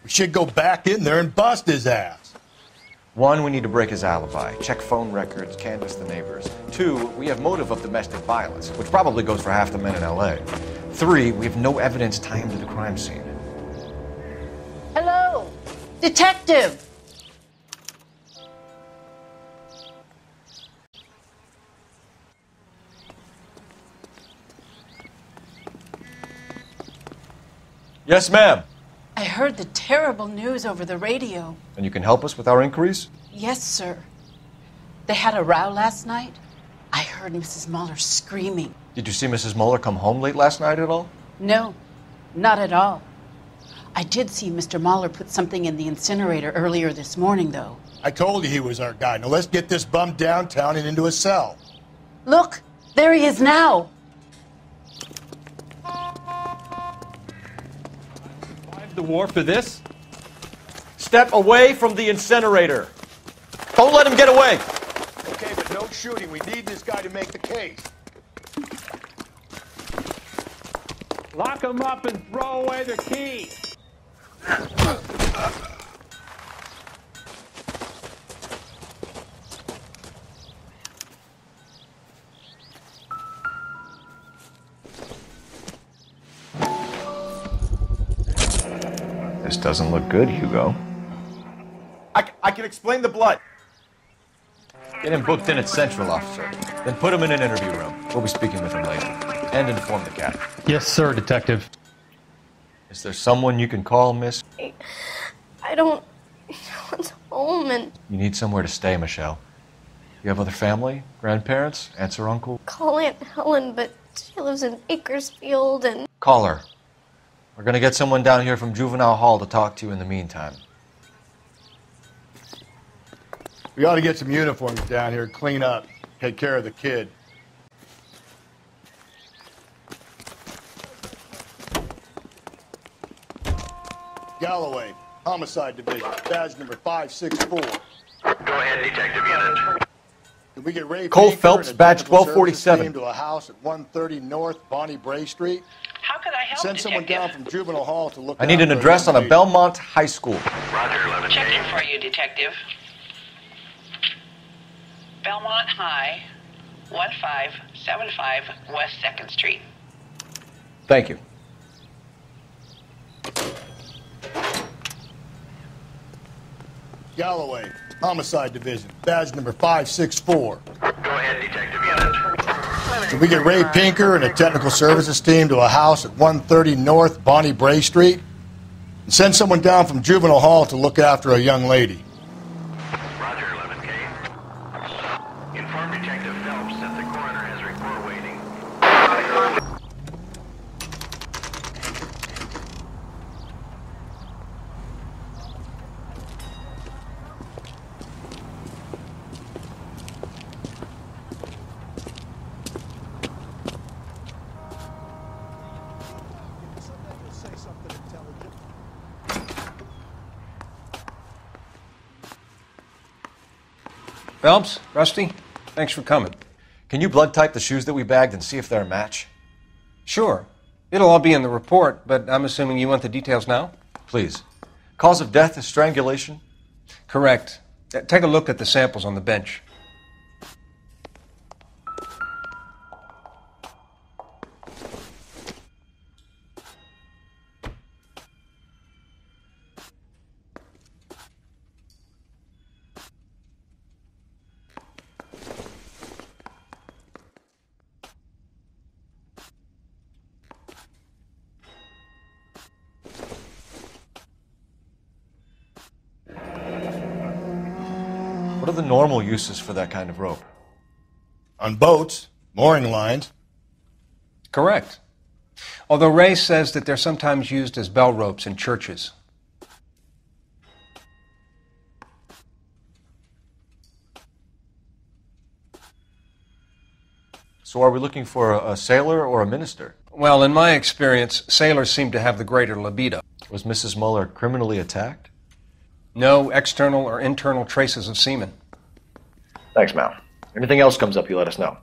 We should go back in there and bust his ass. 1, we need to break his alibi, check phone records, canvass the neighbors. 2, we have motive of domestic violence, which probably goes for half the men in LA. 3, we have no evidence tying him to the crime scene. Hello, detective. Yes, ma'am. I heard the terrible news over the radio. And you can help us with our inquiries? Yes, sir. They had a row last night. I heard Mrs. Mueller screaming. Did you see Mrs. Mueller come home late last night at all? No, not at all. I did see Mr. Mueller put something in the incinerator earlier this morning, though. I told you he was our guy. Now let's get this bum downtown and into a cell. Look, there he is now. The war for this? Step away from the incinerator. Don't let him get away. Okay, but no shooting. We need this guy to make the case. Lock him up and throw away the key. This doesn't look good, Hugo. I can explain the blood. Get him booked in at Central, officer. Then put him in an interview room. We'll be speaking with him later. And inform the captain. Yes, sir, detective. Is there someone you can call, miss? I don't want home and You need somewhere to stay, Michelle. You have other family? Grandparents? Aunts or uncle? call Aunt Helen, but she lives in Bakersfield and Call her. We're gonna get someone down here from Juvenile Hall to talk to you in the meantime. We ought to get some uniforms down here, clean up, take care of the kid. Galloway, Homicide Division, badge number 564. Go ahead, detective unit. Can we get Ray Cole Pinker Phelps, and a badge technical services 1247. team to a house at 130 North Bonnie Bray Street? How could I help, Send someone down from Juvenile Hall to look I need an after address on young a lady. Belmont high school. Checking for you, detective. Belmont High, 1575 West 2nd Street. Thank you. Galloway, Homicide Division, badge number 564. Go ahead, detective unit. Can we get Ray Pinker and a technical services team to a house at 130 North Bonnie Bray Street? And send someone down from Juvenile Hall to look after a young lady. Roger, 11K. Inform Detective Phelps that the coroner has report waiting. Phelps, Rusty, thanks for coming. Can you blood type the shoes that we bagged and see if they're a match? Sure. It'll all be in the report, but I'm assuming you want the details now? Please. Cause of death is strangulation? Correct. Take a look at the samples on the bench. What are the normal uses for that kind of rope? On boats, mooring lines. Correct. Although Ray says that they're sometimes used as bell ropes in churches. So are we looking for a sailor or a minister? Well, in my experience, sailors seem to have the greater libido. Was Mrs. Muller criminally attacked? No external or internal traces of semen. Thanks, Mal. Anything else comes up, you let us know.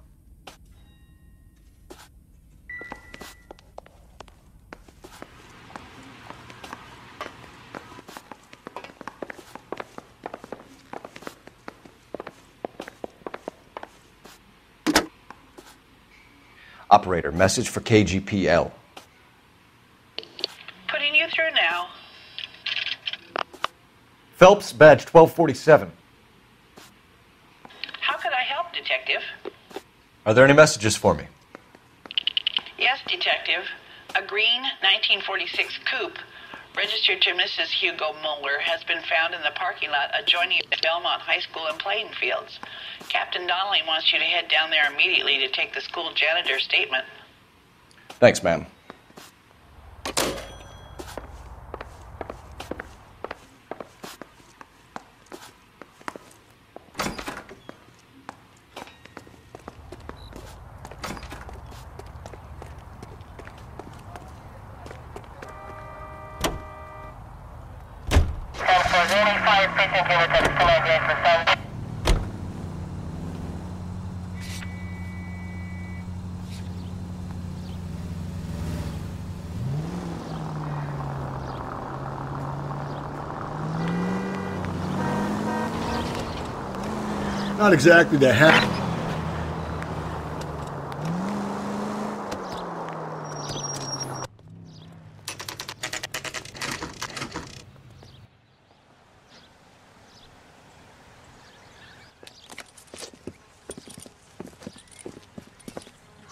Operator, message for KGPL. Putting you through now. Phelps, badge 1247. How could I help, detective? Are there any messages for me? Yes, detective. A green 1946 coupe registered to Mrs. Hugo Muller has been found in the parking lot adjoining the Belmont High School and playing fields. Captain Donnelly wants you to head down there immediately to take the school janitor's statement. Thanks, ma'am. Not exactly the hat.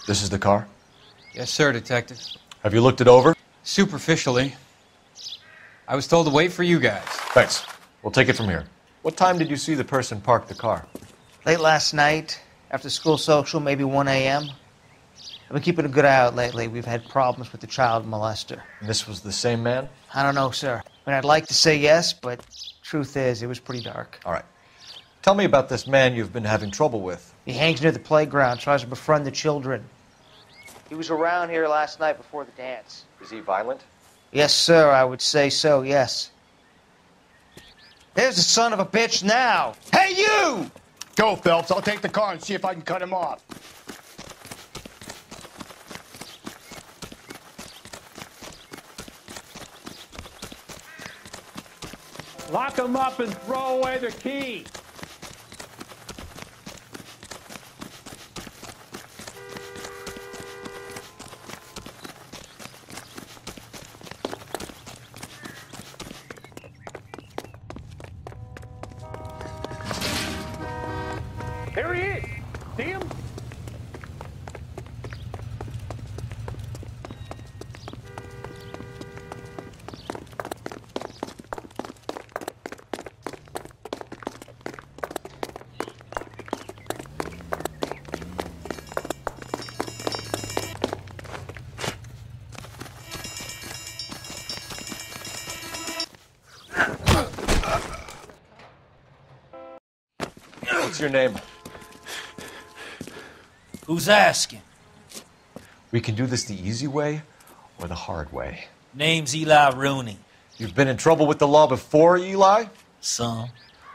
This is the car? Yes, sir, detective. Have you looked it over? Superficially. I was told to wait for you guys. Thanks. We'll take it from here. What time did you see the person park the car? Late last night, after school social, maybe 1 a.m. I've been keeping a good eye out lately. We've had problems with the child molester. And this was the same man? I don't know, sir. I mean, I'd like to say yes, but truth is, it was pretty dark. All right. Tell me about this man you've been having trouble with. He hangs near the playground, tries to befriend the children. He was around here last night before the dance. Is he violent? Yes, sir, I would say so, yes. There's the son of a bitch now. Hey, you! Go, Phelps. I'll take the car and see if I can cut him off. Lock him up and throw away the key. There he is. See him? What's your name? Who's asking? We can do this the easy way or the hard way. Name's Eli Rooney. You've been in trouble with the law before, Eli? Some.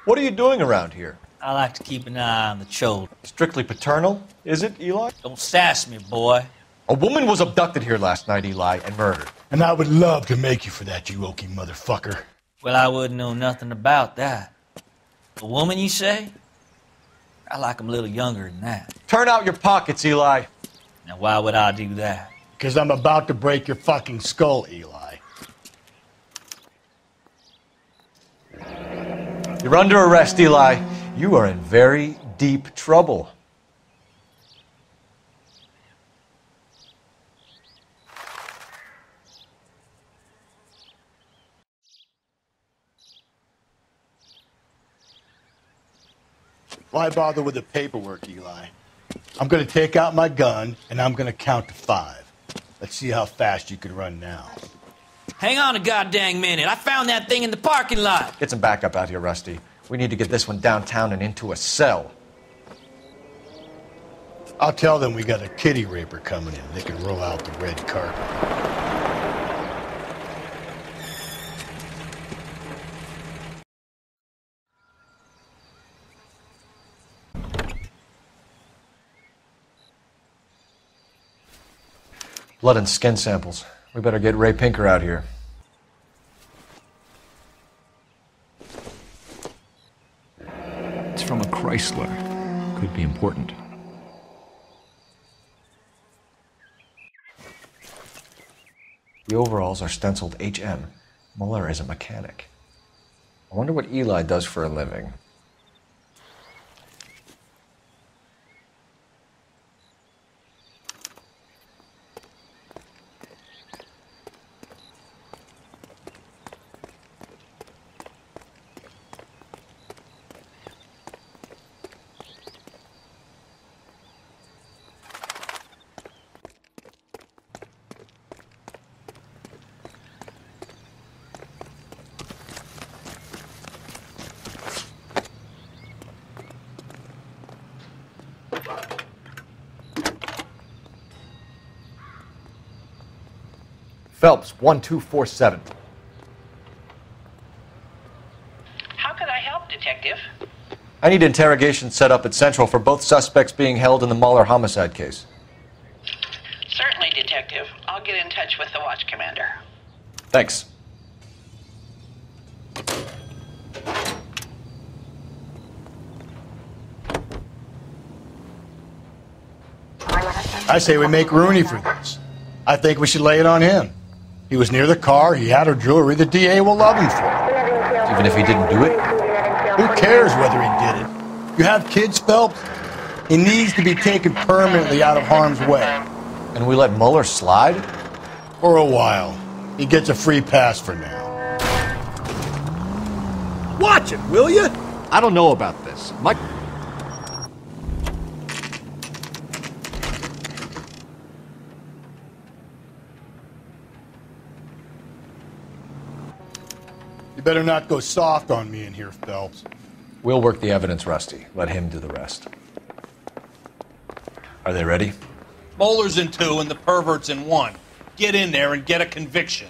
What are you doing around here? I like to keep an eye on the children. Strictly paternal, is it, Eli? Don't sass me, boy. A woman was abducted here last night, Eli, and murdered. And I would love to make you for that, you oaky motherfucker. Well, I wouldn't know nothing about that. A woman, you say? I like 'em a little younger than that. Turn out your pockets, Eli. Now, why would I do that? Because I'm about to break your fucking skull, Eli. You're under arrest, Eli. You are in very deep trouble. Why bother with the paperwork, Eli? I'm going to take out my gun, and I'm going to count to 5. Let's see how fast you can run now. Hang on a goddamn minute. I found that thing in the parking lot. Get some backup out here, Rusty. We need to get this one downtown and into a cell. I'll tell them we got a kitty raper coming in. They can roll out the red carpet. Blood and skin samples. We better get Ray Pinker out here. It's from a Chrysler. Could be important. The overalls are stenciled HM. Muller is a mechanic. I wonder what Eli does for a living. Phelps, 1247. How could I help, Detective? I need interrogation set up at Central for both suspects being held in the Muller homicide case. Certainly, Detective. I'll get in touch with the watch commander. Thanks. I say we make Rooney for this. I think we should lay it on him. He was near the car, he had her jewelry, the DA will love him for it. Even if he didn't do it? Who cares whether he did it? You have kids, Phelps? He needs to be taken permanently out of harm's way. And we let Muller slide? For a while. He gets a free pass for now. Watch it, will you? I don't know about this. Mike. You better not go soft on me in here, Phelps. We'll work the evidence, Rusty. Let him do the rest. Are they ready? Moeller's in 2 and the pervert's in 1. Get in there and get a conviction.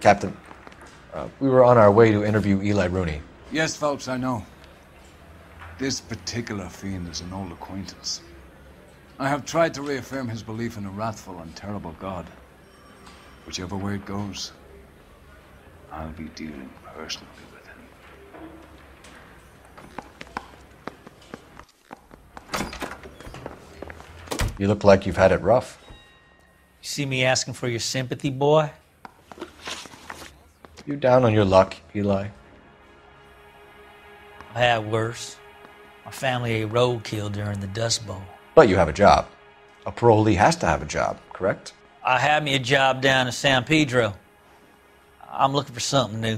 Captain, we were on our way to interview Eli Rooney. Yes, Phelps, I know. This particular fiend is an old acquaintance. I have tried to reaffirm his belief in a wrathful and terrible God. Whichever way it goes, I'll be dealing personally with him. You look like you've had it rough. You see me asking for your sympathy, boy? You down on your luck, Eli? I had worse. My family ate roadkill during the Dust Bowl. But you have a job. A parolee has to have a job, correct? I had me a job down in San Pedro. I'm looking for something new.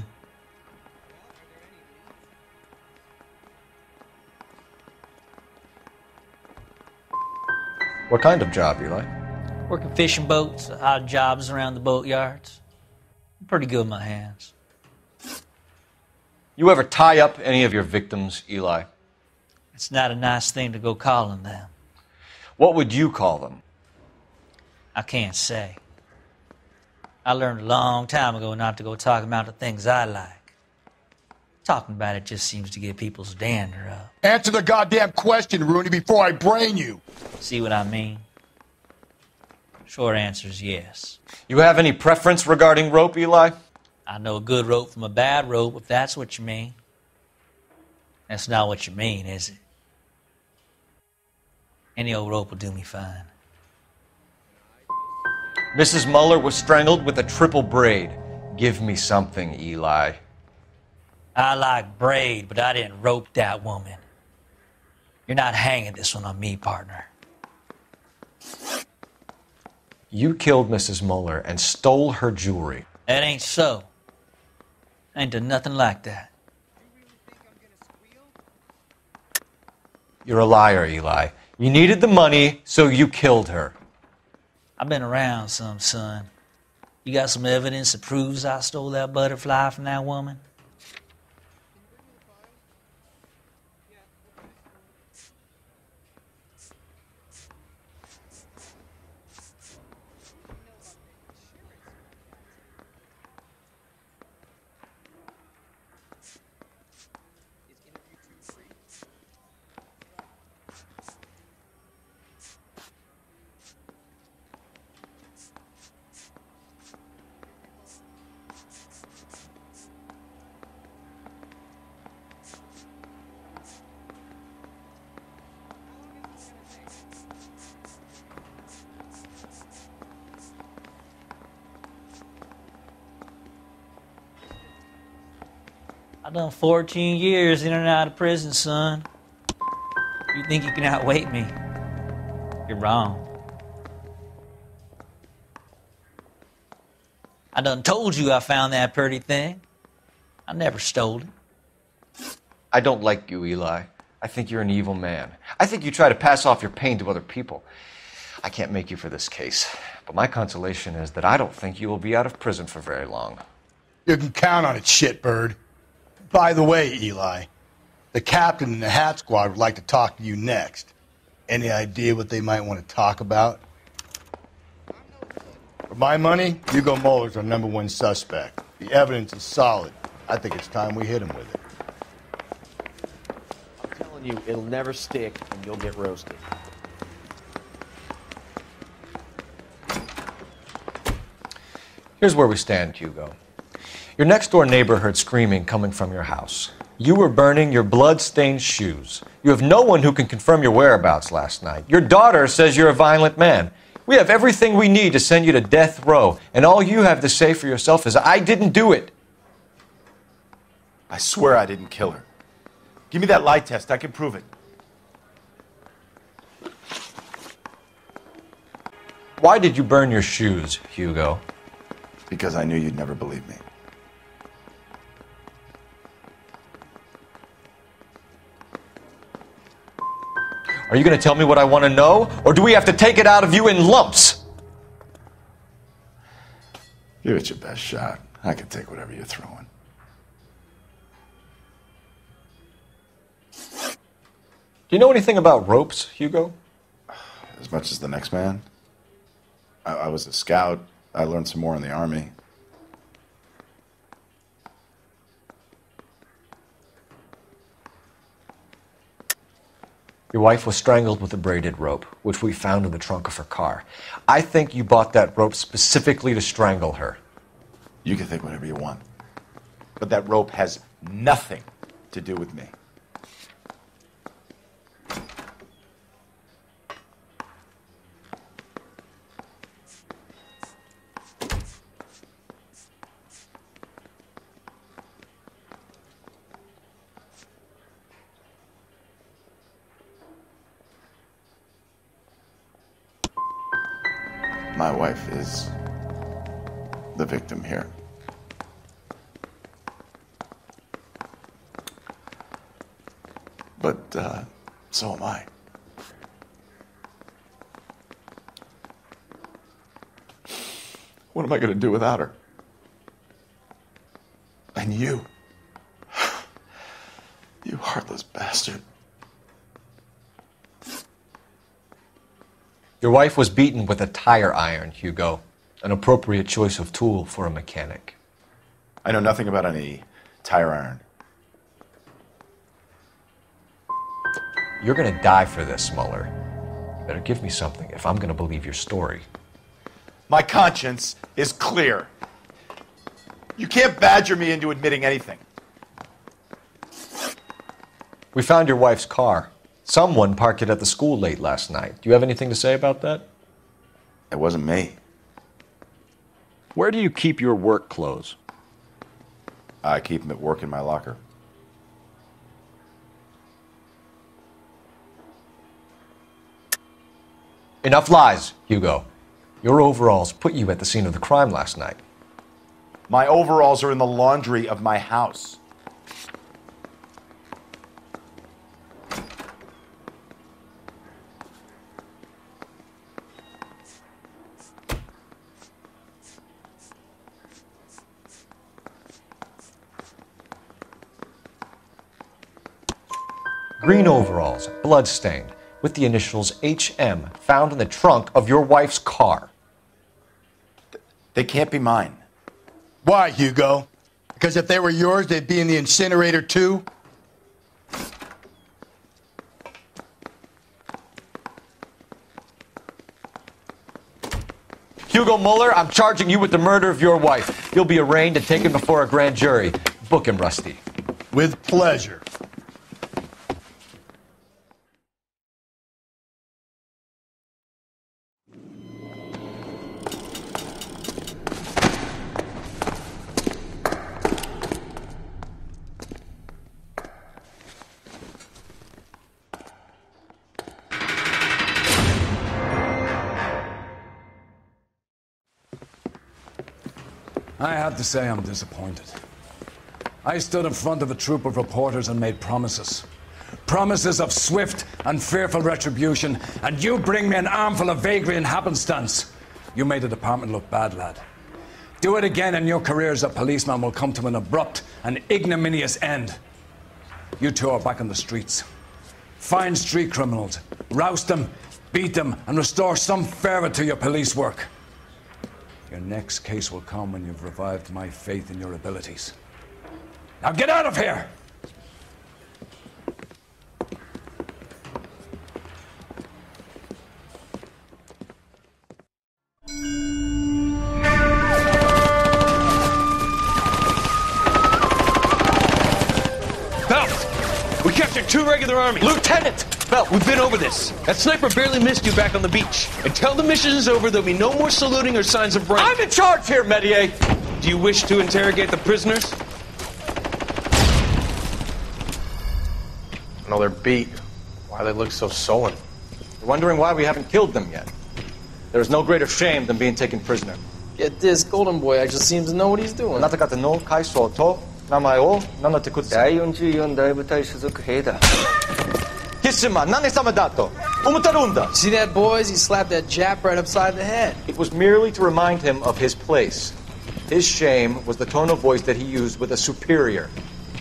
What kind of job, Eli? Working fishing boats, odd jobs around the boatyards. I'm pretty good with my hands. You ever tie up any of your victims, Eli? It's not a nice thing to go calling them. What would you call them? I can't say. I learned a long time ago not to go talking about the things I like. Talking about it just seems to get people's dander up. Answer the goddamn question, Rooney, before I brain you. See what I mean? Short answer is yes. You have any preference regarding rope, Eli? I know a good rope from a bad rope, if that's what you mean. That's not what you mean, is it? Any old rope will do me fine. Mrs. Mueller was strangled with a triple braid. Give me something, Eli. I like braid, but I didn't rope that woman. You're not hanging this one on me, partner. You killed Mrs. Mueller and stole her jewelry. That ain't so. I ain't done nothing like that. You're a liar, Eli. You needed the money, so you killed her. I've been around some, son. You got some evidence that proves I stole that butterfly from that woman? I've done 14 years in and out of prison, son. You think you can outweight me? You're wrong. I done told you I found that pretty thing. I never stole it. I don't like you, Eli. I think you're an evil man. I think you try to pass off your pain to other people. I can't make you for this case, but my consolation is that I don't think you will be out of prison for very long. You can count on it, shitbird. By the way, Eli, the captain and the hat squad would like to talk to you next. Any idea what they might want to talk about? For my money, Hugo Mueller's our #1 suspect. The evidence is solid. I think it's time we hit him with it. I'm telling you, it'll never stick and you'll get roasted. Here's where we stand, Hugo. Your next-door neighbor heard screaming coming from your house. You were burning your blood-stained shoes. You have no one who can confirm your whereabouts last night. Your daughter says you're a violent man. We have everything we need to send you to death row, and all you have to say for yourself is, I didn't do it. I swear I didn't kill her. Give me that lie test. I can prove it. Why did you burn your shoes, Hugo? Because I knew you'd never believe me. Are you going to tell me what I want to know, or do we have to take it out of you in lumps? Give it your best shot. I can take whatever you're throwing. Do you know anything about ropes, Hugo? As much as the next man. I was a scout. I learned some more in the Army. Your wife was strangled with a braided rope, which we found in the trunk of her car. I think you bought that rope specifically to strangle her. You can think whatever you want. But that rope has nothing to do with me. My wife is the victim here. But so am I. What am I going to do without her? And you. You heartless bastard. Your wife was beaten with a tire iron, Hugo. An appropriate choice of tool for a mechanic. I know nothing about any tire iron. You're gonna die for this, Mueller. Better give me something if I'm gonna believe your story. My conscience is clear. You can't badger me into admitting anything. We found your wife's car. Someone parked it at the school late last night. Do you have anything to say about that? It wasn't me. Where do you keep your work clothes? I keep them at work in my locker. Enough lies, Hugo. Your overalls put you at the scene of the crime last night. My overalls are in the laundry of my house. Green overalls, bloodstained, with the initials HM found in the trunk of your wife's car. They can't be mine. Why, Hugo? Because if they were yours, they'd be in the incinerator too? Hugo Mueller, I'm charging you with the murder of your wife. You'll be arraigned and taken before a grand jury. Book him, Rusty. With pleasure. I have to say I'm disappointed. I stood in front of a troop of reporters and made promises. Promises of swift and fearful retribution, and you bring me an armful of vagary and happenstance. You made the department look bad, lad. Do it again and your career as a policeman will come to an abrupt and ignominious end. You two are back on the streets. Find street criminals, roust them, beat them, and restore some fervor to your police work. Your next case will come when you've revived my faith in your abilities. Now get out of here! Phelps! We captured 2 regular armies. Lieutenant! Phelps, we've been over this. That sniper barely missed you back on the beach. Until the mission is over, there'll be no more saluting or signs of rank. I'm in charge here, Medier! Do you wish to interrogate the prisoners? No, they're beat. Why they look so sullen? You're wondering why we haven't killed them yet. There is no greater shame than being taken prisoner. Get this, Golden Boy actually seems to know what he's doing. あなた方の階層と名前を名乗ってください。第44大部隊所属兵だ。Kissima, nane samadato. Umutarunda. See that, boys? He slapped that Jap right upside the head. It was merely to remind him of his place. His shame was the tone of voice that he used with a superior.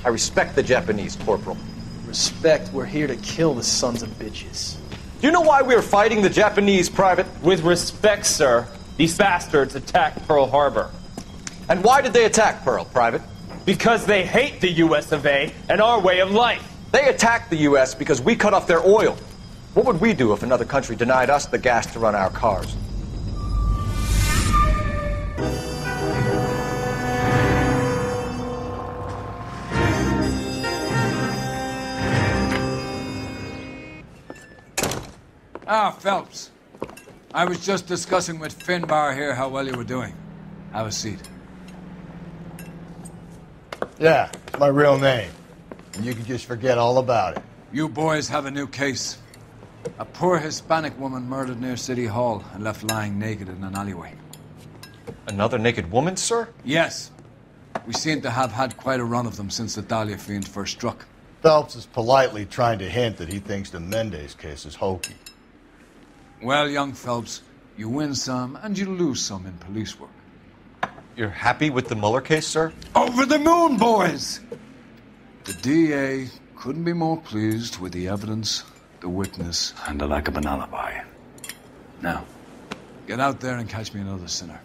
I respect the Japanese, Corporal. Respect, we're here to kill the sons of bitches. Do you know why we are fighting the Japanese, Private? With respect, sir, these bastards attacked Pearl Harbor. And why did they attack Pearl, Private? Because they hate the US of A and our way of life. They attacked the US because we cut off their oil. What would we do if another country denied us the gas to run our cars? Ah, Phelps. I was just discussing with Finbar here how well you were doing. Have a seat. Yeah, it's my real name. And you can just forget all about it. You boys have a new case. A poor Hispanic woman murdered near City Hall and left lying naked in an alleyway. Another naked woman, sir? Yes. We seem to have had quite a run of them since the Dahlia fiend first struck. Phelps is politely trying to hint that he thinks the Mendez case is hokey. Well, young Phelps, you win some and you lose some in police work. You're happy with the Mueller case, sir? Over the moon, boys! The DA couldn't be more pleased with the evidence, the witness, and the lack of an alibi. Now, get out there and catch me another sinner.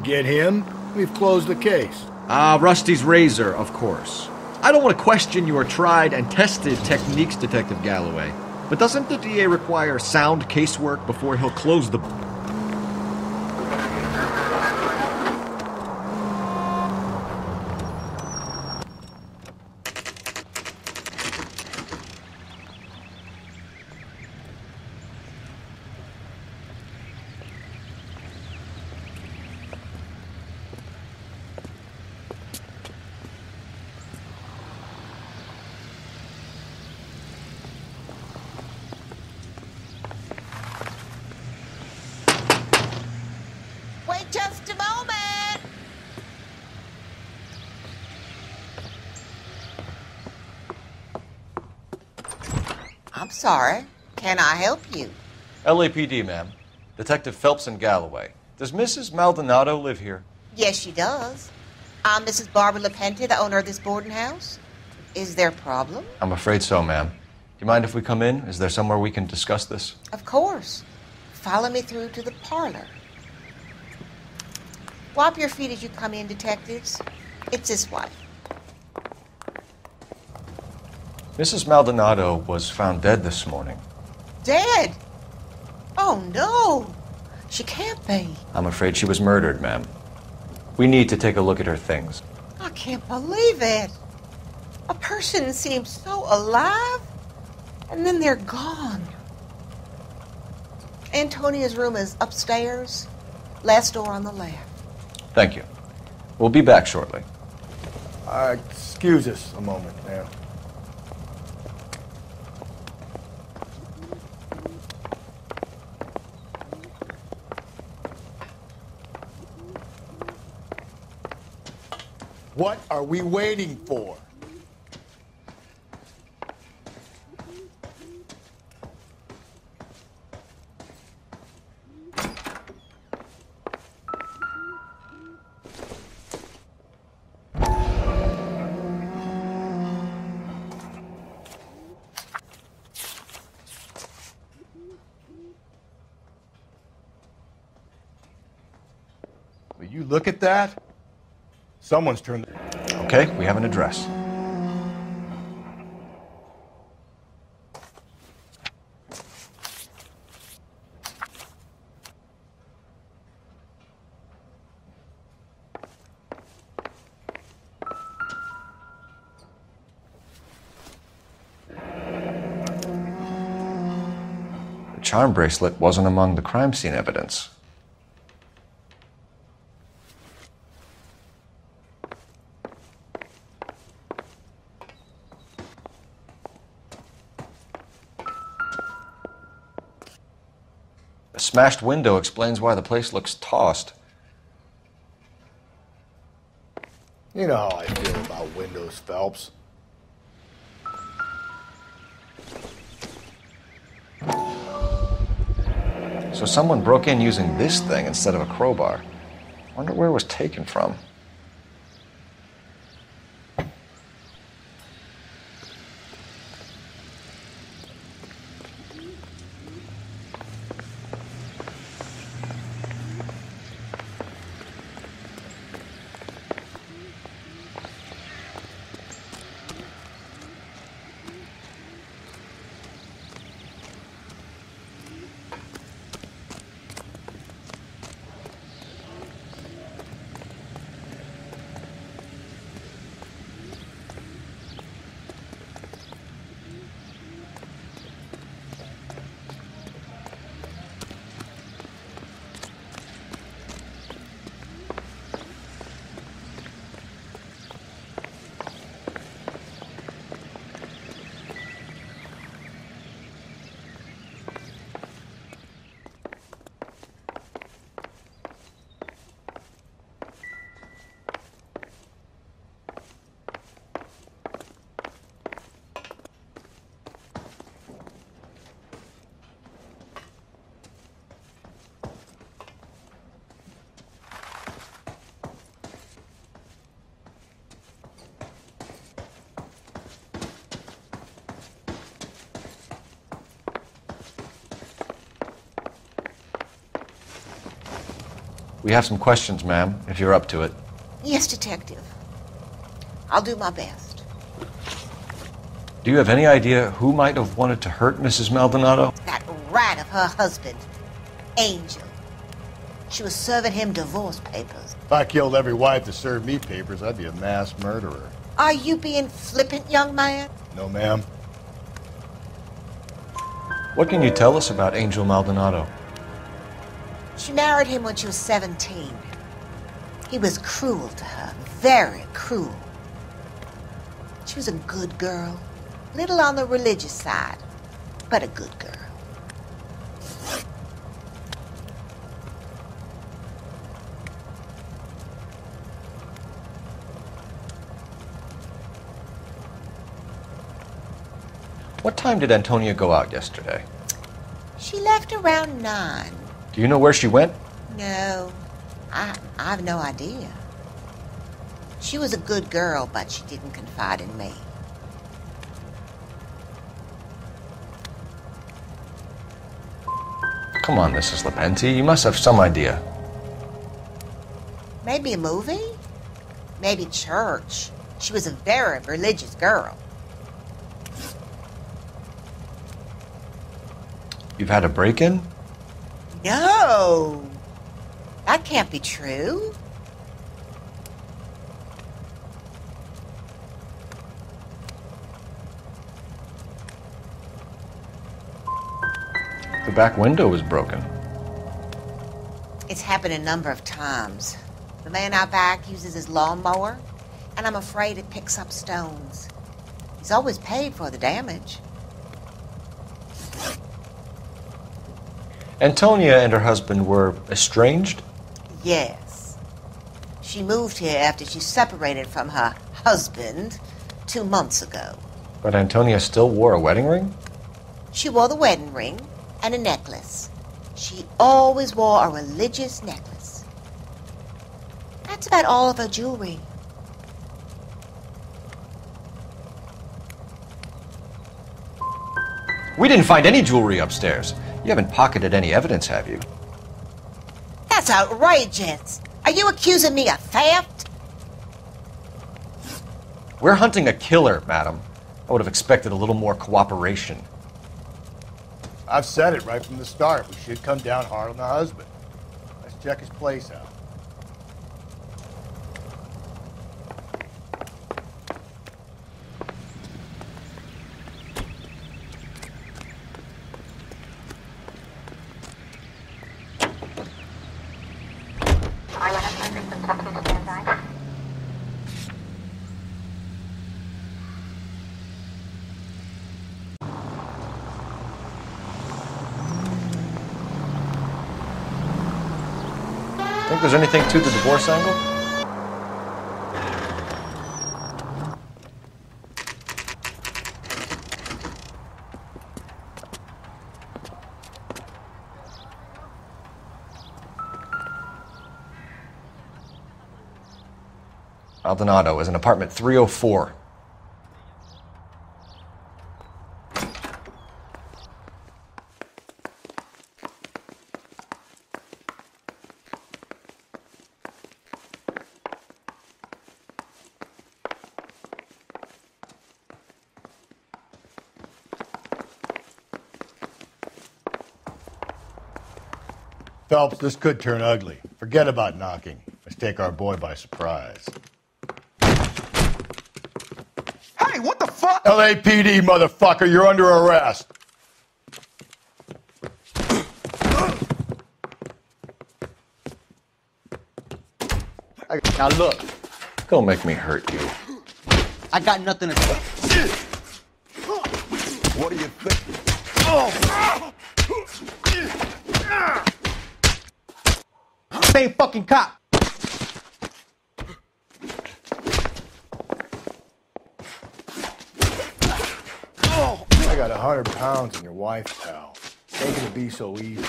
Get him? We've closed the case. Rusty's razor, of course. I don't want to question your tried and tested techniques, Detective Galloway. But doesn't the DA require sound casework before he'll close the... Just a moment. I'm sorry. Can I help you? LAPD, ma'am. Detective Phelps and Galloway. Does Mrs. Maldonado live here? Yes, she does. I'm Mrs. Barbara LaPente, the owner of this boarding house. Is there a problem? I'm afraid so, ma'am. Do you mind if we come in? Is there somewhere we can discuss this? Of course. Follow me through to the parlor. Wipe your feet as you come in, detectives. It's this way. Mrs. Maldonado was found dead this morning. Dead? Oh, no. She can't be. I'm afraid she was murdered, ma'am. We need to take a look at her things. I can't believe it. A person seems so alive, and then they're gone. Antonia's room is upstairs, last door on the left. Thank you. We'll be back shortly. Excuse us a moment, ma'am. What are we waiting for? Will you look at that? Someone's turned... Okay, we have an address. charm bracelet wasn't among the crime scene evidence. A smashed window explains why the place looks tossed. You know how I feel about windows, Phelps. So someone broke in using this thing instead of a crowbar. Wonder where it was taken from. We have some questions, ma'am, if you're up to it. Yes, Detective. I'll do my best. Do you have any idea who might have wanted to hurt Mrs. Maldonado? That rat of her husband, Angel. She was serving him divorce papers. If I killed every wife to serve me papers, I'd be a mass murderer. Are you being flippant, young man? No, ma'am. What can you tell us about Angel Maldonado? She married him when she was 17. He was cruel to her, very cruel. She was a good girl, little on the religious side, but a good girl. What time did Antonia go out yesterday? She left around 9. Do you know where she went? No, I have no idea. She was a good girl, but she didn't confide in me. Come on, Mrs. Lepenti, you must have some idea. Maybe a movie? Maybe church. She was a very religious girl. You've had a break-in? No, that can't be true. The back window was broken. It's happened a number of times. The man out back uses his lawnmower, and I'm afraid it picks up stones. He's always paid for the damage. Antonia and her husband were estranged? Yes. She moved here after she separated from her husband 2 months ago. But Antonia still wore a wedding ring? She wore the wedding ring and a necklace. She always wore a religious necklace. That's about all of her jewelry. We didn't find any jewelry upstairs. You haven't pocketed any evidence, have you? That's outrageous. Are you accusing me of theft? We're hunting a killer, madam. I would have expected a little more cooperation. I've said it right from the start. We should come down hard on the husband. Let's check his place out. Think there's anything to the divorce angle? Maldonado is in apartment 304. Phelps, this could turn ugly. Forget about knocking. Let's take our boy by surprise. Hey, what the fuck? LAPD, motherfucker, you're under arrest. Now look. Don't make me hurt you. I got nothing to say. What do you think? Same fucking cop. I got 100 pounds in your wife, pal. Ain't gonna be so easy.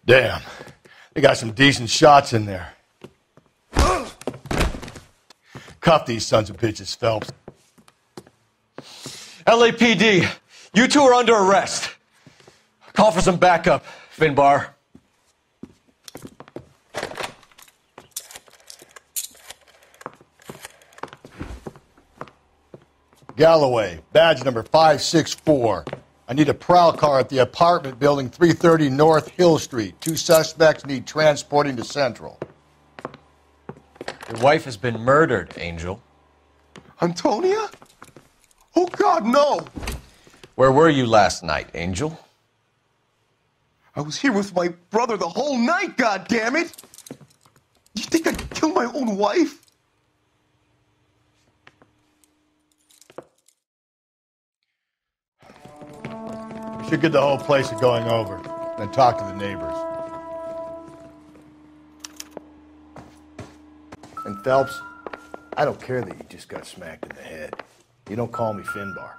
Damn. They got some decent shots in there. Cuff these sons of bitches, Phelps. LAPD, you two are under arrest. Call for some backup, Finbar. Galloway, badge number 564. I need a prowl car at the apartment building 330 North Hill Street. 2 suspects need transporting to Central. Your wife has been murdered, Angel. Antonia? Oh, God, no! Where were you last night, Angel? I was here with my brother the whole night, goddammit! You think I'd kill my own wife? We should get the whole place to going over, then talk to the neighbors. And Phelps, I don't care that you just got smacked in the head. You don't call me Finbar.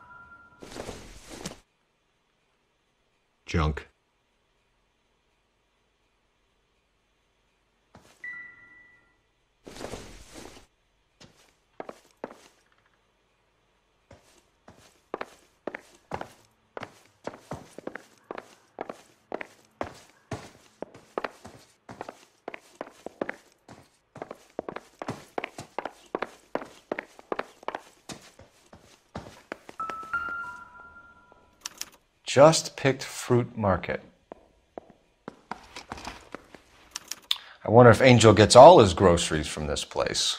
Junk. Just picked fruit market. I wonder if Angel gets all his groceries from this place.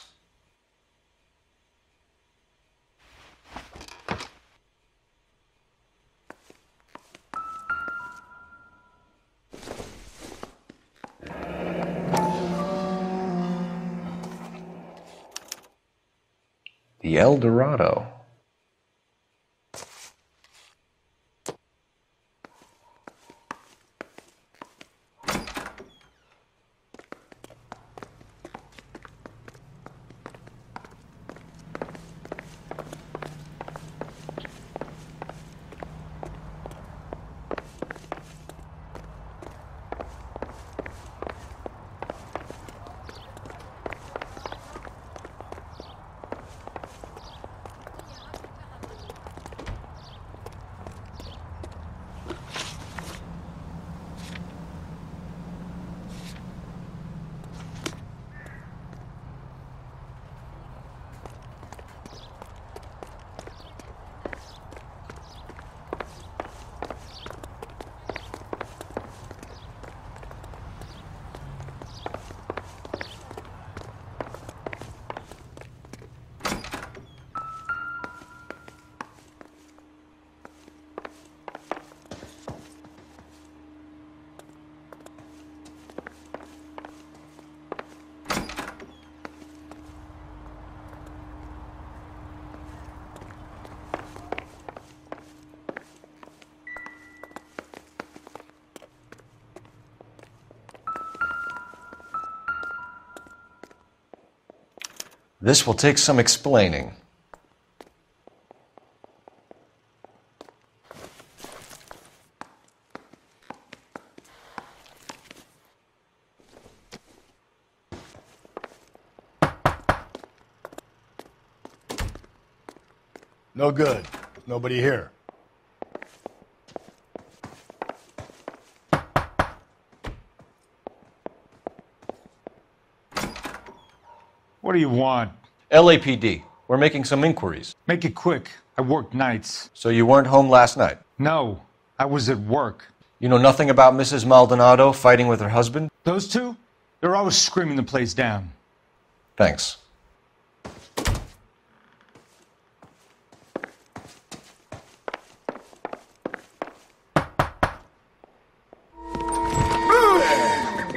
The El Dorado. This will take some explaining. No good. Nobody here. What do you want? LAPD. We're making some inquiries. Make it quick. I work nights. So you weren't home last night? No, I was at work. You know nothing about Mrs. Maldonado fighting with her husband? Those two? They're always screaming the place down. Thanks.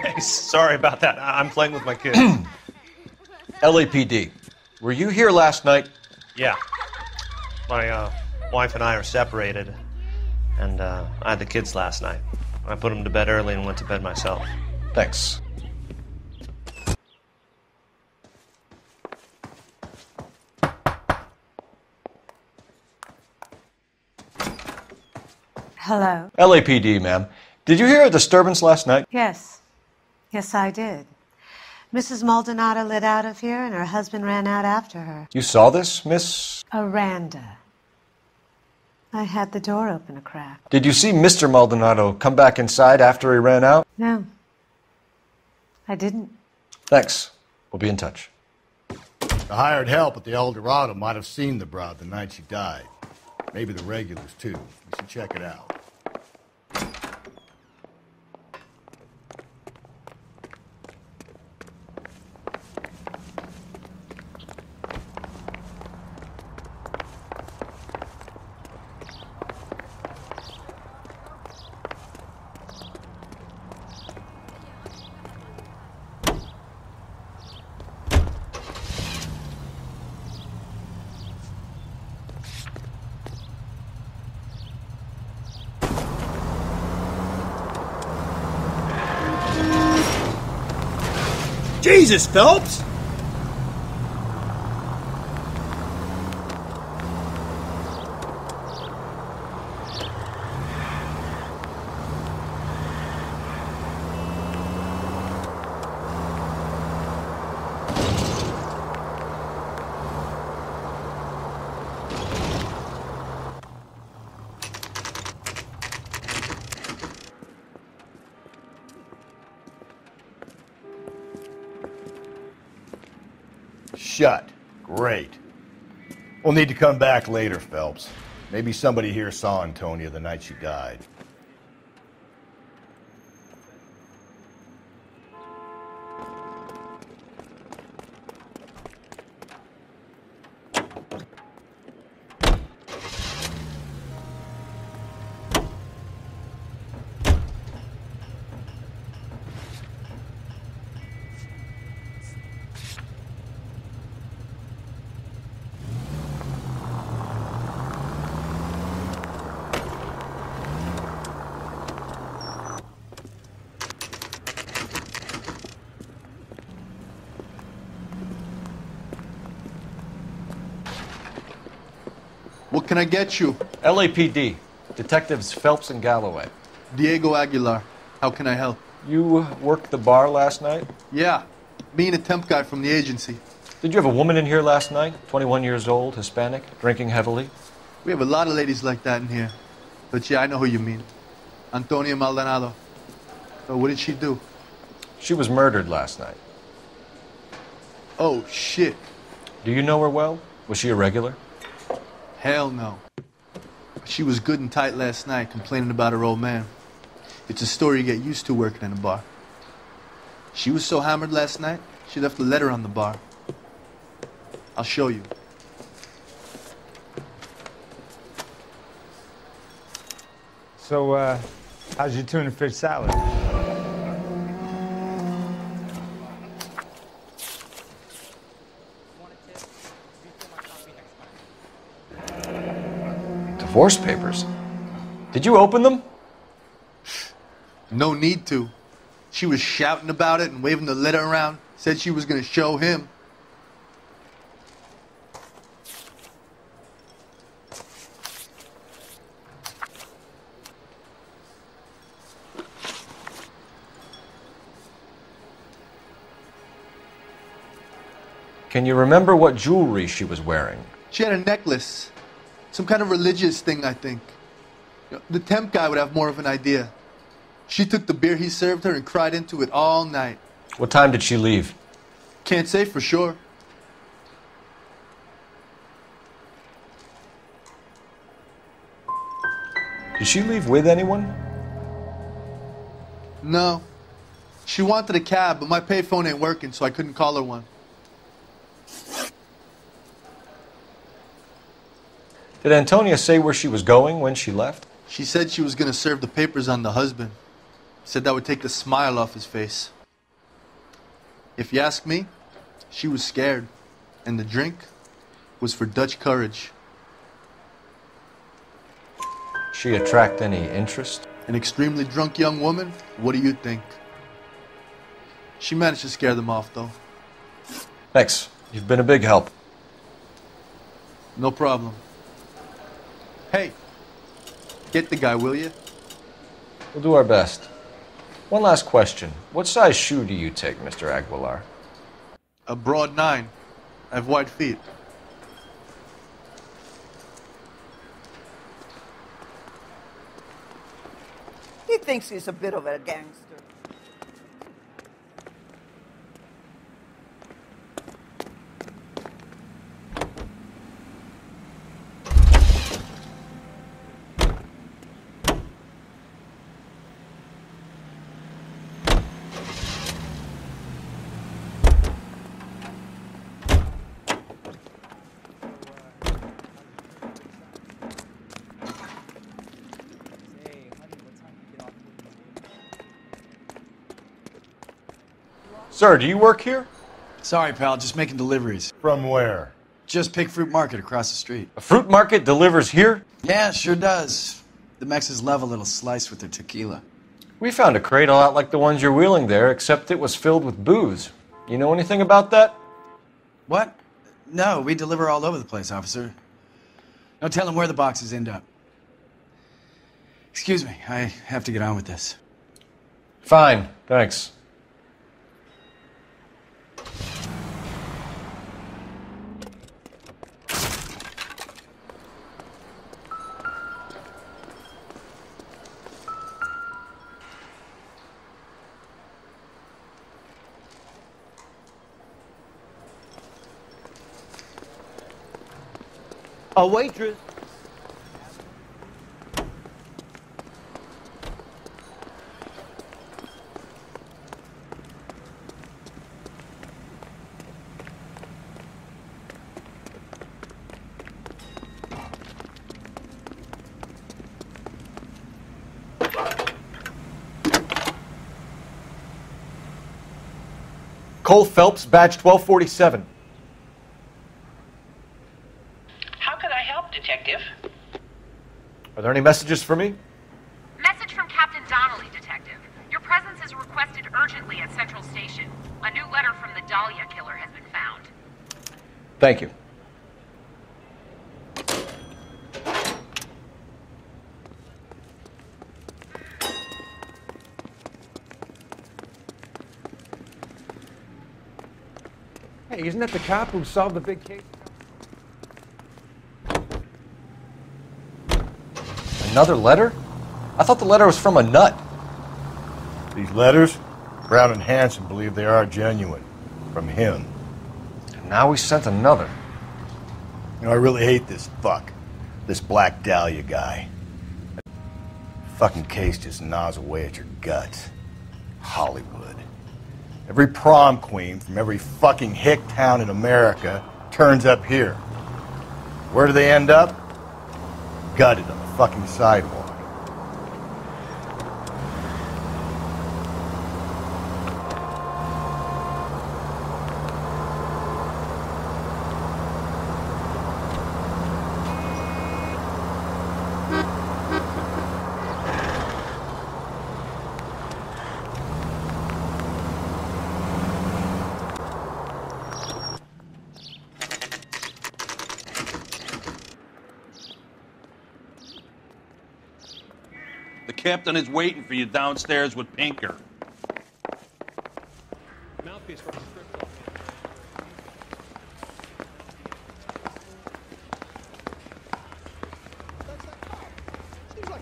Hey, sorry about that. I'm playing with my kids. LAPD. Were you here last night? Yeah. My wife and I are separated, and I had the kids last night. I put them to bed early and went to bed myself. Thanks. Hello? LAPD, ma'am. Did you hear a disturbance last night? Yes. Yes, I did. Mrs. Maldonado lit out of here, and her husband ran out after her. You saw this, Miss? Aranda. I had the door open a crack. Did you see Mr. Maldonado come back inside after he ran out? No. I didn't. Thanks. We'll be in touch. The hired help at the El Dorado might have seen the broad the night she died. Maybe the regulars, too. We should check it out. Jesus, Phelps! Shut. Great. We'll need to come back later, Phelps. Maybe somebody here saw Antonia the night she died. What can I get you? LAPD. Detectives Phelps and Galloway. Diego Aguilar. How can I help? You worked the bar last night? Yeah. Me and a temp guy from the agency. Did you have a woman in here last night? 21 years old, Hispanic, drinking heavily? We have a lot of ladies like that in here. But yeah, I know who you mean. Antonia Maldonado. So what did she do? She was murdered last night. Oh, shit. Do you know her well? Was she a regular? Hell no. She was good and tight last night, complaining about her old man. It's a story you get used to working in a bar. She was so hammered last night, she left a letter on the bar. I'll show you. So, how's your tuna fish salad? Divorce papers? Did you open them? No need to. She was shouting about it and waving the letter around. Said she was going to show him. Can you remember what jewelry she was wearing? She had a necklace. Some kind of religious thing, I think. The temp guy would have more of an idea. She took the beer he served her and cried into it all night. What time did she leave? Can't say for sure. Did she leave with anyone? No. She wanted a cab, but my payphone ain't working, so I couldn't call her one. Did Antonia say where she was going when she left? She said she was going to serve the papers on the husband. Said that would take the smile off his face. If you ask me, she was scared. And the drink was for Dutch courage. She attract any interest? An extremely drunk young woman? What do you think? She managed to scare them off, though. Thanks. You've been a big help. No problem. Hey, get the guy, will you? We'll do our best. One last question. What size shoe do you take, Mr. Aguilar? A broad 9. I have wide feet. He thinks he's a bit of a gangster. Sir, do you work here? Sorry, pal, just making deliveries. From where? Just Pig Fruit Market across the street. A fruit market delivers here? Yeah, sure does. The Mexes love a little slice with their tequila. We found a crate a lot like the ones you're wheeling there, except it was filled with booze. You know anything about that? What? No, we deliver all over the place, officer. Don't tell them where the boxes end up. Excuse me, I have to get on with this. Fine, thanks. A waitress. Cole Phelps, badge 1247. How could I help, Detective? Are there any messages for me? Message from Captain Donnelly, Detective. Your presence is requested urgently at Central Station. A new letter from the Dahlia killer has been found. Thank you. Hey, isn't that the cop who solved the big case? Another letter? I thought the letter was from a nut. These letters, Brown and Hanson believe they are genuine. From him. And now we sent another. You know, I really hate this fuck. This Black Dahlia guy. Fucking case just gnaws away at your guts. Hollywood. Every prom queen from every fucking hick town in America turns up here. Where do they end up? Gutted on the fucking sidewalk. The captain is waiting for you downstairs with Pinker.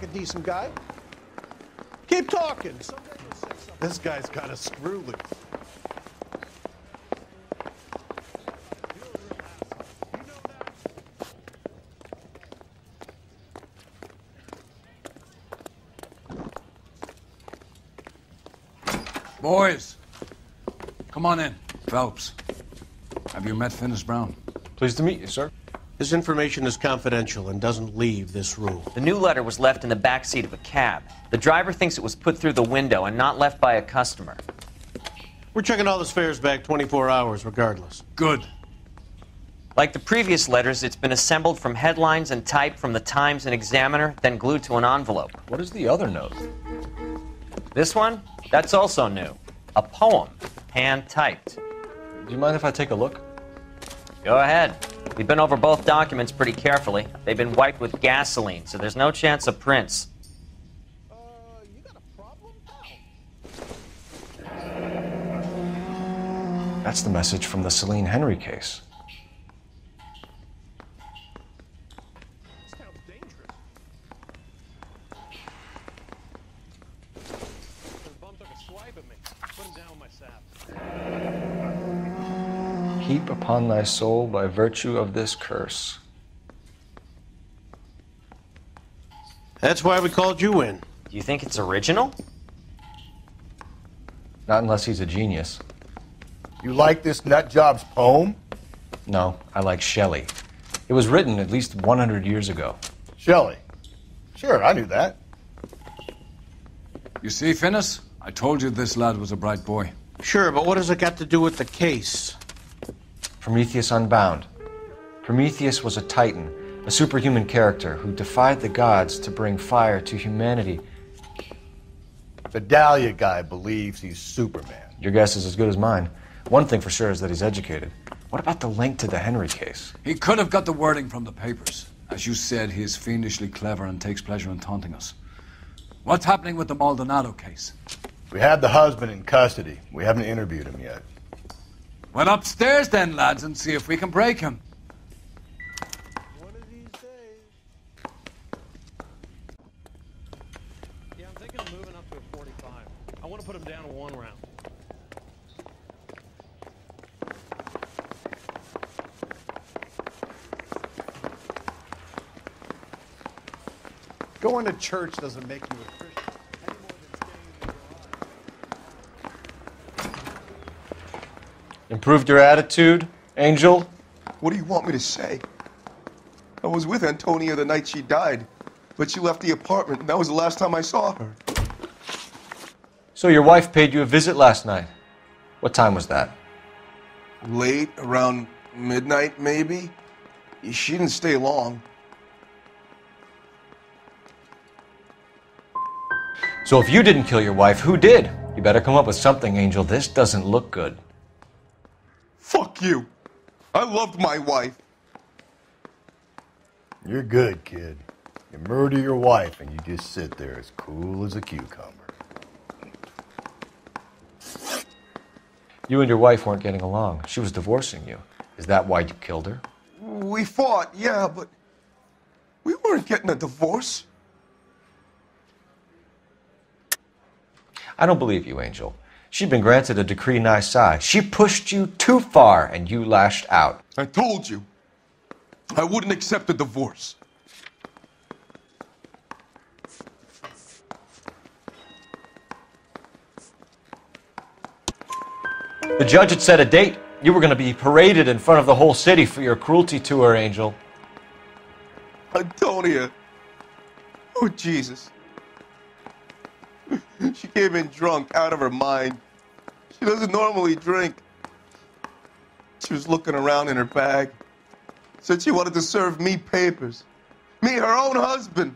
like a decent guy. Keep talking. Someday you'll say something. This guy's got a screw loose. Boys, come on in. Phelps, have you met Finis Brown? Pleased to meet you, sir. This information is confidential and doesn't leave this room. The new letter was left in the back seat of a cab. The driver thinks it was put through the window and not left by a customer. We're checking all the fares back 24 hours regardless. Good. Like the previous letters, it's been assembled from headlines and typed from the Times and Examiner, then glued to an envelope. What is the other note? This one? That's also new. A poem, hand-typed. Do you mind if I take a look? Go ahead. We've been over both documents pretty carefully. They've been wiped with gasoline, so there's no chance of prints. You got a problem, pal? That's the message from the Celine Henry case. Sounds dangerous. The bum took a swipe at me. Put him down with my sap. Heap upon thy soul by virtue of this curse. That's why we called you in. Do you think it's original? Not unless he's a genius. You like this nutjob's poem? No, I like Shelley. It was written at least 100 years ago. Shelley? Sure, I knew that. You see, Finis? I told you this lad was a bright boy. Sure, but what has it got to do with the case? Prometheus Unbound. Prometheus was a titan, a superhuman character who defied the gods to bring fire to humanity. The Dahlia guy believes he's Superman. Your guess is as good as mine. One thing for sure is that he's educated. What about the link to the Henry case? He could have got the wording from the papers. As you said, he is fiendishly clever and takes pleasure in taunting us. What's happening with the Maldonado case? We have the husband in custody. We haven't interviewed him yet. Well, upstairs then, lads, and see if we can break him. One of these days. Yeah, I'm thinking of moving up to a 45. I want to put him down to 1 round. Going to church doesn't make you a Christian. Improved your attitude, Angel? What do you want me to say? I was with Antonia the night she died, but she left the apartment, and that was the last time I saw her. So your wife paid you a visit last night. What time was that? Late, around midnight, maybe? She didn't stay long. So if you didn't kill your wife, who did? You better come up with something, Angel. This doesn't look good. Fuck you. I loved my wife. You're good, kid. You murder your wife and you just sit there as cool as a cucumber. You and your wife weren't getting along. She was divorcing you. Is that why you killed her? We fought, yeah, but we weren't getting a divorce. I don't believe you, Angel. She'd been granted a decree nisi. She pushed you too far and you lashed out. I told you. I wouldn't accept a divorce. The judge had set a date. You were going to be paraded in front of the whole city for your cruelty to her, Angel. Antonia. Oh, Jesus. She came in drunk, out of her mind. She doesn't normally drink. She was looking around in her bag. Said she wanted to serve me papers. Me, her own husband.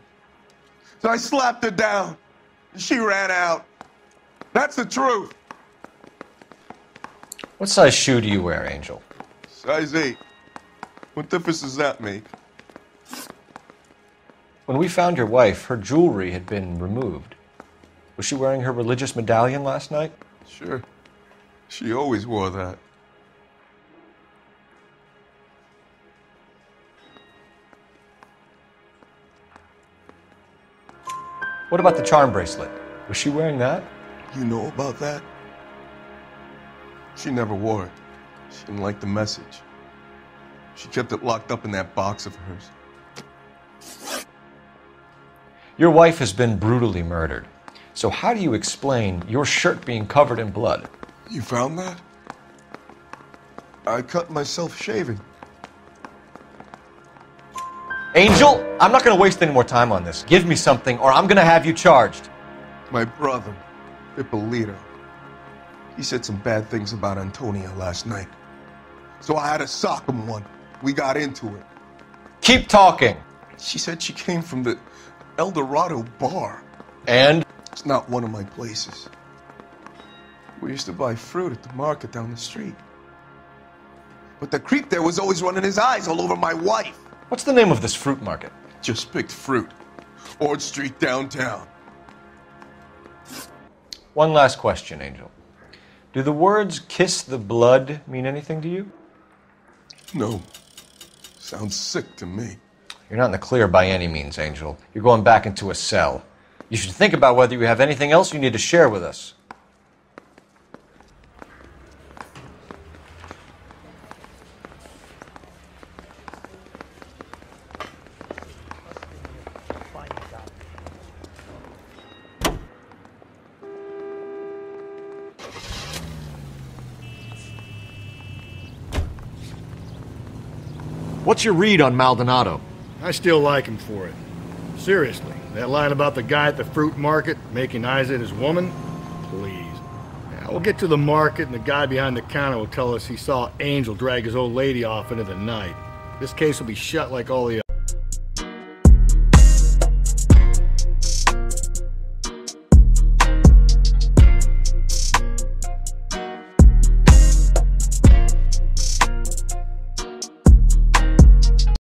So I slapped her down. And she ran out. That's the truth. What size shoe do you wear, Angel? Size 8. What difference does that make? When we found your wife, her jewelry had been removed. Was she wearing her religious medallion last night? Sure. She always wore that. What about the charm bracelet? Was she wearing that? You know about that? She never wore it. She didn't like the message. She kept it locked up in that box of hers. Your wife has been brutally murdered. So how do you explain your shirt being covered in blood? You found that? I cut myself shaving. Angel, I'm not going to waste any more time on this. Give me something or I'm going to have you charged. My brother, Ippolito, he said some bad things about Antonia last night. So I had to sock him one. We got into it. Keep talking. She said she came from the El Dorado bar. And? It's not one of my places. We used to buy fruit at the market down the street. But the creep there was always running his eyes all over my wife. What's the name of this fruit market? Just picked fruit. Ord Street downtown. One last question, Angel. Do the words kiss the blood mean anything to you? No. Sounds sick to me. You're not in the clear by any means, Angel. You're going back into a cell. You should think about whether you have anything else you need to share with us. What's your read on Maldonado? I still like him for it. Seriously, that line about the guy at the fruit market making eyes at his woman? Please. Yeah, we'll get to the market and the guy behind the counter will tell us he saw Angel drag his old lady off into the night. This case will be shut like all the